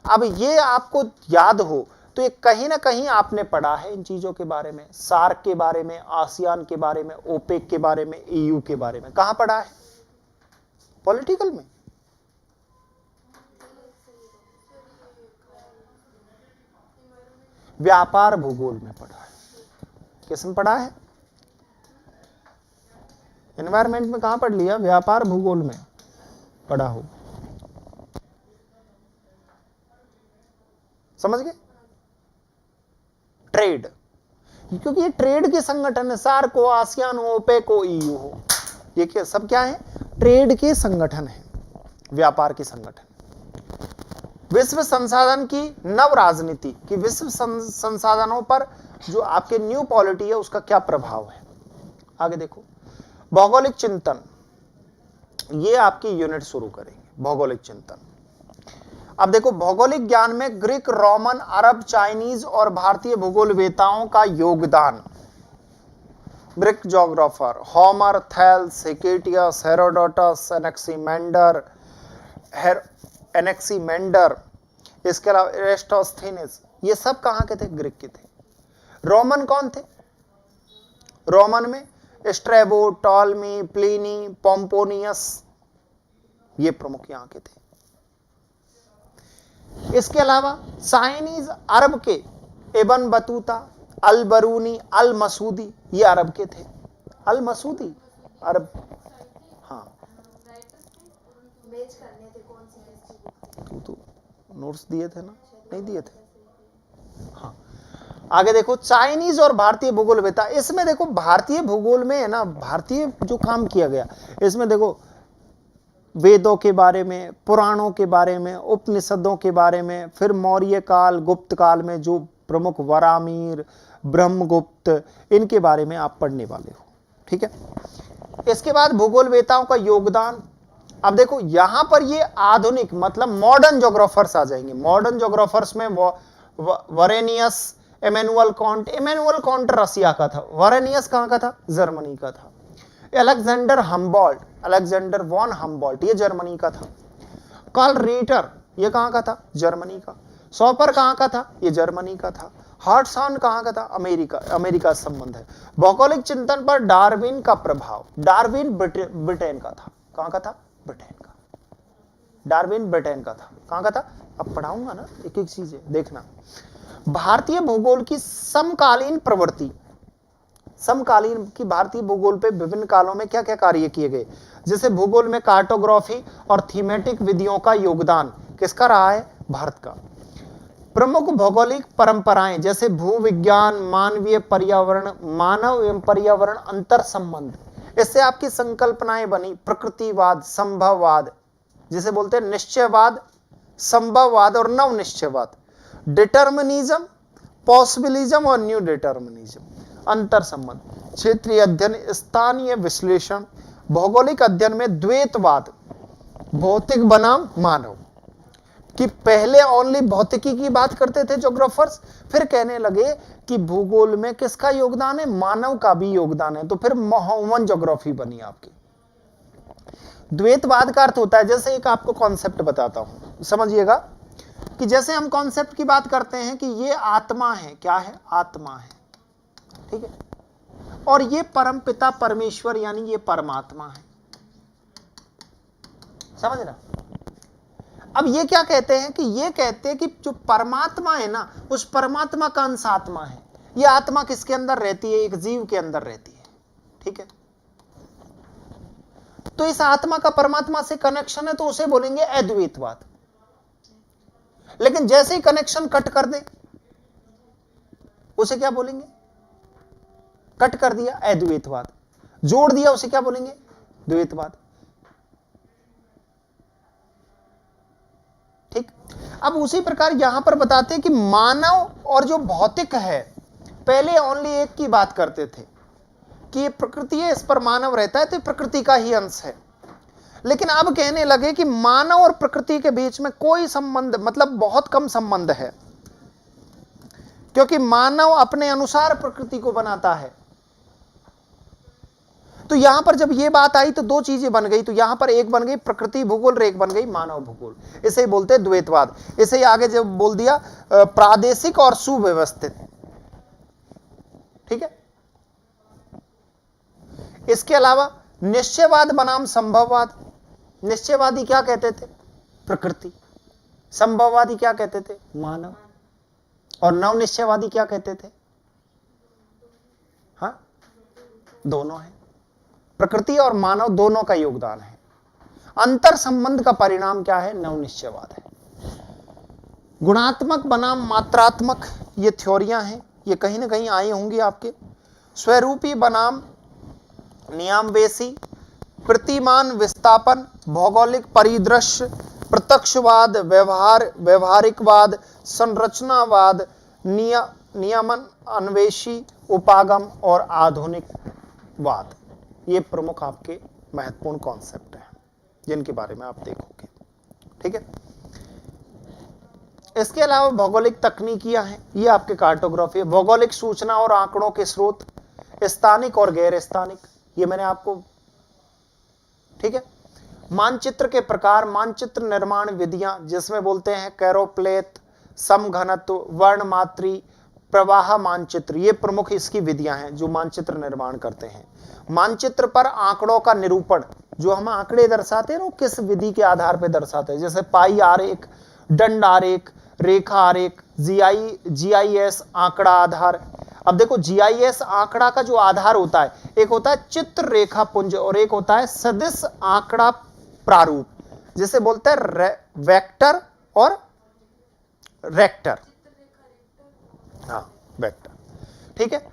अब ये आपको याद हो तो ये कहीं ना कहीं आपने पढ़ा है इन चीजों के बारे में, सार्क के बारे में, आसियान के बारे में, ओपेक के बारे में, ईयू के बारे में, कहां पढ़ा है, पॉलिटिकल में। व्यापार भूगोल में पढ़ा है। किसमें पढ़ा है, एनवायरमेंट में कहां पढ़ लिया, व्यापार भूगोल में पढ़ा हो, समझ गए। ट्रेड, क्योंकि ये ट्रेड के संगठन है, सार्क हो, आसियान हो, ओपेक हो, ईयू हो, ये क्या सब क्या है, ट्रेड के संगठन है, व्यापार के संगठन। विश्व संसाधन की नव राजनीति, कि विश्व संसाधनों पर जो आपके न्यू पॉलिटी है उसका क्या प्रभाव है। आगे देखो, भौगोलिक चिंतन, ये आपकी यूनिट शुरू करेंगे, भौगोलिक चिंतन। अब देखो, भौगोलिक ज्ञान में ग्रीक, रोमन, अरब, चाइनीज और भारतीय भूगोलवेताओं का योगदान। Greek geographer Homer, Thales, Hecataeus, Herodotus, Anaximander, इसके अलावा एरिस्टोस्थेनेस, ये सब कहां के थे, ग्रीक के थे। रोमन कौन थे, रोमन में स्ट्रैबो, टॉलमी, प्लिनी, पोम्पोनियस, ये प्रमुख यहां के थे। इसके अलावा चाइनीज, अरब के इब्न बतूता, अल बरूनी, अल मसूदी, ये अरब के थे। अल मसूदी अरब, हाँ तो नोट्स दिए थे ना, नहीं दिए थे, हाँ। आगे देखो, चाइनीज और भारतीय भूगोलवेता, इसमें देखो भारतीय भूगोल में है ना, भारतीय जो काम किया गया इसमें देखो वेदों के बारे में, पुराणों के बारे में, उपनिषदों के बारे में, फिर मौर्य काल, गुप्त काल में जो प्रमुख वरामीर, ब्रह्मगुप्त, इनके बारे में आप पढ़ने वाले हो। ठीक है। इसके बाद भूगोलवेताओं का योगदान। अब देखो यहां पर ये आधुनिक मतलब मॉडर्न ज्योग्राफर्स आ जाएंगे। मॉडर्न ज्योग्राफर्स में वरेनियस, इमैनुअल कांट रसिया का था, वरेनियस कहां का था, जर्मनी का था। अलेक्जेंडर वॉन हम्बोल्ट, ये जर्मनी का था। कार्ल रिटर, ये कहां का था, जर्मनी का। सॉपर कहां का था, ये जर्मनी का था। हार्टसन कहां का था, अमेरिका से संबंध है। भौगोलिक चिंतन पर डार्विन का प्रभाव, डार्विन ब्रिटेन का था। कहां का था, ब्रिटेन का। डार्विन ब्रिटेन का था, कहां का था, अब पढ़ाऊंगा ना एक एक चीजें देखना। भारतीय भूगोल की समकालीन प्रवृत्ति, समकालीन की भारतीय भूगोल पे विभिन्न कालों में क्या क्या कार्य किए गए, जैसे भूगोल में कार्टोग्राफी और थीमेटिक विधियों का योगदान किसका रहा है, भारत का। प्रमुख भौगोलिक परंपराएं जैसे भूविज्ञान, मानवीय पर्यावरण, मानव एवं पर्यावरण अंतर संबंध, इससे आपकी संकल्पनाएं बनी। प्रकृतिवाद, संभववाद, जिसे बोलते हैं निश्चयवाद, संभववाद और नव निश्चयवाद। डिटर्मिनिज्म, पॉसिबिलिज्म और न्यू डिटर्मिनिज्म, अंतर संबंध। क्षेत्रीय अध्ययन, स्थानीय विश्लेषण। भौगोलिक अध्ययन में द्वैतवाद, भौतिक बनाम मानव, कि पहले ओनली भौतिकी की बात करते थे ज्योग्राफर्स, फिर कहने लगे कि भूगोल में किसका योगदान है, मानव का भी योगदान है, तो फिर ह्यूमन ज्योग्राफी बनी आपकी। द्वैतवाद का अर्थ होता है, जैसे एक आपको कॉन्सेप्ट बताता हूं, समझिएगा, कि जैसे हम कॉन्सेप्ट की बात करते हैं कि ये आत्मा है, क्या है, आत्मा है, ठीक है, और ये परमपिता परमेश्वर यानी ये परमात्मा है, समझ रहा। अब ये क्या कहते हैं कि ये कहते हैं कि जो परमात्मा है ना, उस परमात्मा का अंश आत्मा है। ये आत्मा किसके अंदर रहती है, एक जीव के अंदर रहती है, ठीक है। तो इस आत्मा का परमात्मा से कनेक्शन है, तो उसे बोलेंगे अद्वैतवाद। लेकिन जैसे ही कनेक्शन कट कर दे उसे क्या बोलेंगे? कट कर दिया, अद्वैतवाद। जोड़ दिया, उसे क्या बोलेंगे? द्वैतवाद। ठीक। अब उसी प्रकार यहां पर बताते हैं कि मानव और जो भौतिक है, पहले ओनली एक की बात करते थे कि ये प्रकृति है, इस पर मानव रहता है तो प्रकृति का ही अंश है। लेकिन अब कहने लगे कि मानव और प्रकृति के बीच में कोई संबंध, मतलब बहुत कम संबंध है, क्योंकि मानव अपने अनुसार प्रकृति को बनाता है। तो यहां पर जब ये बात आई तो दो चीजें बन गई। तो यहां पर एक बन गई प्रकृति भूगोल और एक बन गई मानव भूगोल। इसे ही बोलते हैं द्वैतवाद। इसे ही आगे जब बोल दिया प्रादेशिक और सुव्यवस्थित। ठीक है। इसके अलावा निश्चयवाद बनाम संभववाद। निश्चयवादी क्या कहते थे? प्रकृति। संभववादी क्या कहते थे? मानव। और नव निश्चयवादी क्या कहते थे? हाँ, दोनों है। प्रकृति और मानव दोनों का योगदान है। अंतर संबंध का परिणाम क्या है? नव निश्चयवाद है। गुणात्मक बनाम मात्रात्मक, ये थ्योरियां हैं, ये कहीं ना कहीं आई होंगी आपके। स्वरूपी बनाम नियमवेशी, प्रतिमान विस्थापन, भौगोलिक परिदृश्य, प्रत्यक्षवाद, व्यवहारिकवाद, संरचनावाद, नियमन अन्वेषी, उपागम और आधुनिकवाद, ये प्रमुख आपके महत्वपूर्ण कॉन्सेप्ट हैं जिनके बारे में आप देखोगे। ठीक है। इसके अलावा भौगोलिक तकनीकियां हैं, ये आपके कार्टोग्राफी है। भौगोलिक सूचना और आंकड़ों के स्रोत, स्थानिक और गैर स्थानिक, ये मैंने आपको। ठीक है। मानचित्र के प्रकार, मानचित्र निर्माण विधियां, जिसमें बोलते हैं कैरोप्लेथ, समघनत्व, वर्णमात्री, प्रवाह मानचित्र, ये प्रमुख इसकी विधियां हैं जो मानचित्र निर्माण करते हैं। मानचित्र पर आंकड़ों का निरूपण, जो हम आंकड़े दर्शाते हैं ना, किस विधि के आधार पर दर्शाते हैं, जैसे पाई आरेख, दंड आरेख, रेखा आरेख, जीआईएस आंकड़ा आधार। अब देखो जीआईएस आंकड़ा का जो आधार होता है, एक होता है चित्र रेखा पुंज और एक होता है सदिश आंकड़ा प्रारूप, जिसे बोलते हैं वेक्टर और रेक्टर। हाँ, वेक्टर। ठीक है।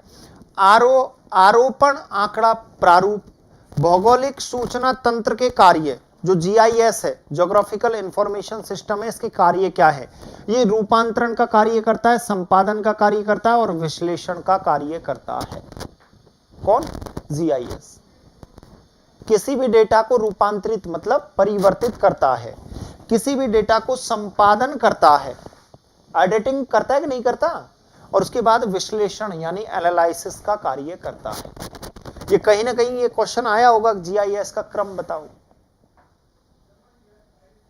आरोपण आंकड़ा प्रारूप, भौगोलिक सूचना तंत्र के कार्य, जो जीआईएस है, ज्योग्राफिकल इंफॉर्मेशन सिस्टम है, इसके कार्य क्या है? ये रूपांतरण का कार्य करता है, संपादन का कार्य करता है और विश्लेषण का कार्य करता है। कौन? जीआईएस। किसी भी डेटा को रूपांतरित मतलब परिवर्तित करता है, किसी भी डेटा को संपादन करता है, एडिटिंग करता है कि नहीं करता, और उसके बाद विश्लेषण यानी एनालिसिस का कार्य करता है। ये कहीं ना कहीं ये क्वेश्चन आया होगा, जीआईएस का क्रम बताओ।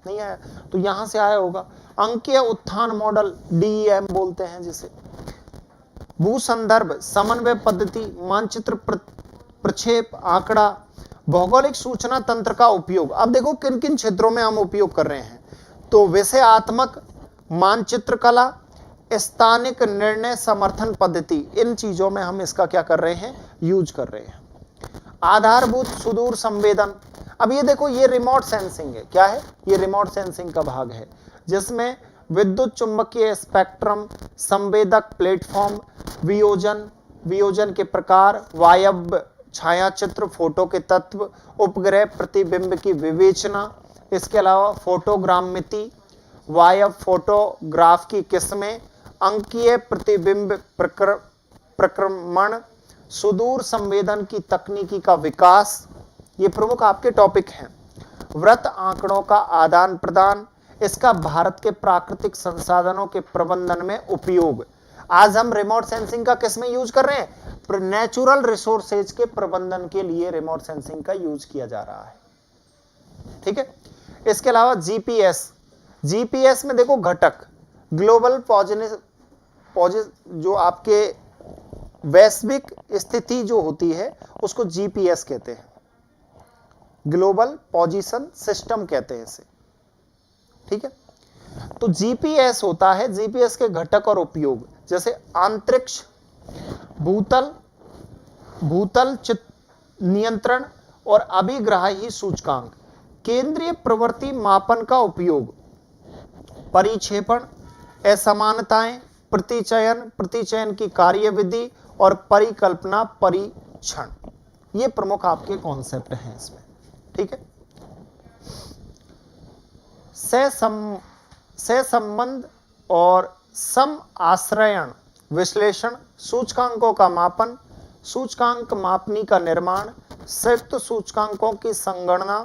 नहीं आया तो यहां से आया होगा। अंकीय उत्थान मॉडल, डीईएम बोलते हैं जिसे। भू संदर्भ, समन्वय पद्धति, मानचित्र प्रक्षेप, आंकड़ा, भौगोलिक सूचना तंत्र का उपयोग। अब देखो किन किन क्षेत्रों में हम उपयोग कर रहे हैं। तो विषयात्मक, मानचित्र कला, स्थानिक निर्णय समर्थन पद्धति, इन चीजों में हम इसका क्या कर रहे हैं? यूज कर रहे हैं। आधारभूत सुदूर संवेदन। अब ये देखो, ये रिमोट सेंसिंग है। क्या है? ये रिमोट सेंसिंग का भाग है, जिसमें विद्युत चुंबकीय स्पेक्ट्रम, संवेदक प्लेटफॉर्म, वियोजन के प्रकार, वायव्य छायाचित्र, फोटो के तत्व, उपग्रह प्रतिबिंब की विवेचना, इसके अलावा फोटोग्रामिति, वायव फोटोग्राफ की किस्में, अंकीय प्रतिबिंब प्रक्रमण, सुदूर संवेदन की तकनीकी का विकास, ये प्रमुख आपके टॉपिक हैं। वृत्त आंकड़ों का आदान प्रदान, इसका भारत के प्राकृतिक संसाधनों के प्रबंधन में उपयोग। आज हम रिमोट सेंसिंग का किस में यूज कर रहे हैं? नेचुरल रिसोर्सेज के प्रबंधन के लिए रिमोट सेंसिंग का यूज किया जा रहा है। ठीक है। इसके अलावा जीपीएस, जीपीएस में देखो घटक, ग्लोबल जो आपके वैश्विक स्थिति जो होती है उसको जीपीएस कहते हैं, ग्लोबल पोजीशन सिस्टम कहते हैं इसे। ठीक है। तो जीपीएस होता है, जीपीएस के घटक और उपयोग, जैसे अंतरिक्ष, भूतल नियंत्रण और अभिग्राही सूचकांक, केंद्रीय प्रवृत्ति मापन का उपयोग, परिक्षेपण, असमानताएं, प्रतिचयन, प्रतिचयन की कार्यविधि और परिकल्पना, परीक्षण। ये प्रमुख आपके कॉन्सेप्ट हैं इसमें। ठीक है। सहसंबंध और सम आश्रयण विश्लेषण, सूचकांकों का मापन, सूचकांक मापनी का निर्माण, संयुक्त सूचकांकों की संगणना,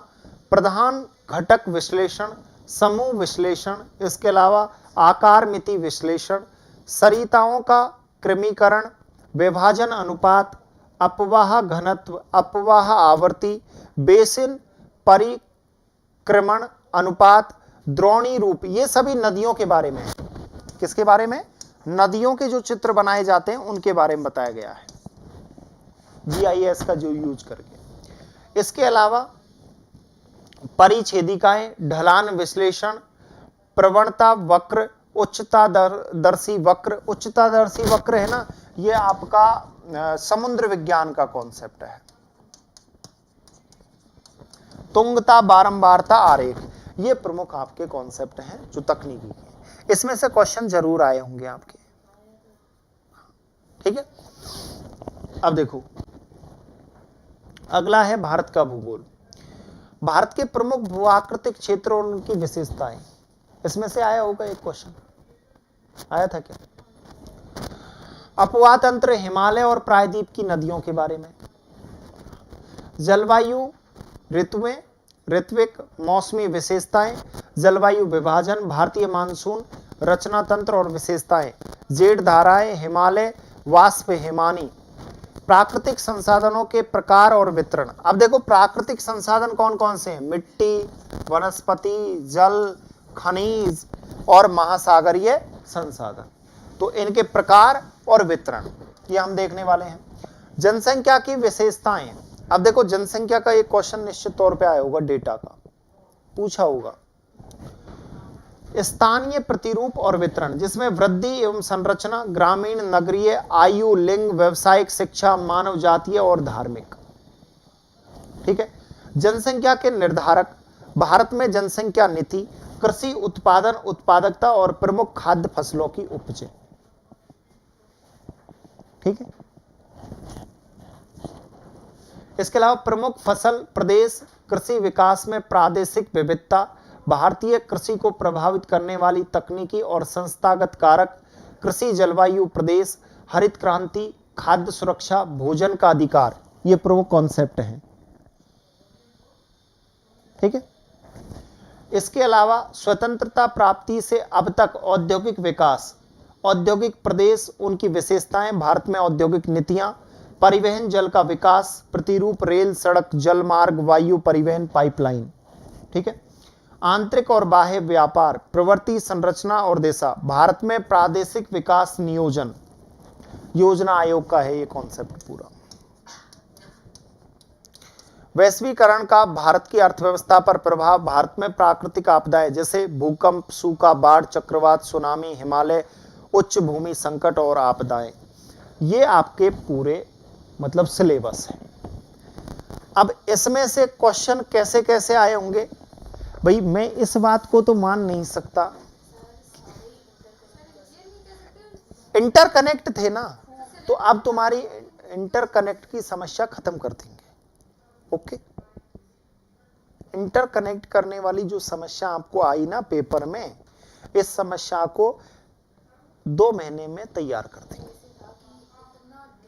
प्रधान घटक विश्लेषण, समूह विश्लेषण, इसके अलावा आकार मिति विश्लेषण, सरिताओं का क्रमीकरण, विभाजन अनुपात, अपवाह घनत्व, अपवाह आवर्ती, बेसिन परिक्रमण अनुपात, द्रोणी रूप, ये सभी नदियों के बारे में है। किसके बारे में? नदियों के जो चित्र बनाए जाते हैं उनके बारे में बताया गया है, जीआईएस का जो यूज करके। इसके अलावा परिच्छेदिकाएं, ढलान विश्लेषण, प्रवणता वक्र, उच्चतादर्शी वक्र। उच्चतादर्शी वक्र है ना, ये आपका समुद्र विज्ञान का कॉन्सेप्ट है। तुंगता बारंबारता आरेख, ये प्रमुख आपके कॉन्सेप्ट हैं जो तकनीकी हैं। इसमें से क्वेश्चन जरूर आए होंगे आपके। ठीक है। अब देखो, अगला है भारत का भूगोल। भारत के प्रमुख भूआकृतिक क्षेत्र और उनकी विशेषताएं। इसमें से आया होगा एक क्वेश्चन, आया था क्या? अपवाह तंत्र, हिमालय और प्रायद्वीप की नदियों के बारे में, जलवायु, ऋतुएं, ऋत्विक, मौसमी विशेषताएं, जलवायु विभाजन, भारतीय मानसून, रचना तंत्र और विशेषताएं, जेड धाराएं, हिमालय, वाष्प हिमानी, प्राकृतिक संसाधनों के प्रकार और वितरण। अब देखो प्राकृतिक संसाधन कौन कौन से हैं? मिट्टी, वनस्पति, जल, खनिज और महासागरीय संसाधन। तो इनके प्रकार और वितरण ये हम देखने वाले हैं। जनसंख्या की विशेषताएं। अब देखो जनसंख्या का एक क्वेश्चन निश्चित तौर पे आया होगा, डेटा का पूछा होगा। स्थानीय प्रतिरूप और वितरण, जिसमें वृद्धि एवं संरचना, ग्रामीण, नगरीय, आयु, लिंग, व्यवसायिक, शिक्षा, मानव जातीय और धार्मिक। ठीक है। जनसंख्या के निर्धारक, भारत में जनसंख्या नीति, कृषि उत्पादन, उत्पादकता और प्रमुख खाद्य फसलों की उपजें। ठीक है। इसके अलावा प्रमुख फसल प्रदेश, कृषि विकास में प्रादेशिक विविधता, भारतीय कृषि को प्रभावित करने वाली तकनीकी और संस्थागत कारक, कृषि जलवायु प्रदेश, हरित क्रांति, खाद्य सुरक्षा, भोजन का अधिकार, ये प्रमुख कॉन्सेप्ट हैं। ठीक है। इसके अलावा स्वतंत्रता प्राप्ति से अब तक औद्योगिक विकास, औद्योगिक प्रदेश, उनकी विशेषताएं, भारत में औद्योगिक नीतियां, परिवहन जल का विकास, प्रतिरूप, रेल, सड़क, जल मार्ग, वायु परिवहन, पाइपलाइन। ठीक है। आंतरिक और बाह्य व्यापार, प्रवृत्ति, संरचना और दिशा, भारत में प्रादेशिक विकास नियोजन, योजना आयोग का है ये कॉन्सेप्ट पूरा। वैश्वीकरण का भारत की अर्थव्यवस्था पर प्रभाव, भारत में प्राकृतिक आपदाएं जैसे भूकंप, सूखा, बाढ़, चक्रवात, सुनामी, हिमालय, उच्च भूमि संकट और आपदाएं, ये आपके पूरे मतलब सिलेबस है। अब इसमें से क्वेश्चन कैसे कैसे आए होंगे भाई, मैं इस बात को तो मान नहीं सकता, इंटरकनेक्ट थे ना, तो अब तुम्हारी इंटरकनेक्ट की समस्या खत्म कर देंगे। ओके। इंटरकनेक्ट करने वाली जो समस्या आपको आई ना पेपर में, इस समस्या को 2 महीने में तैयार कर देंगे।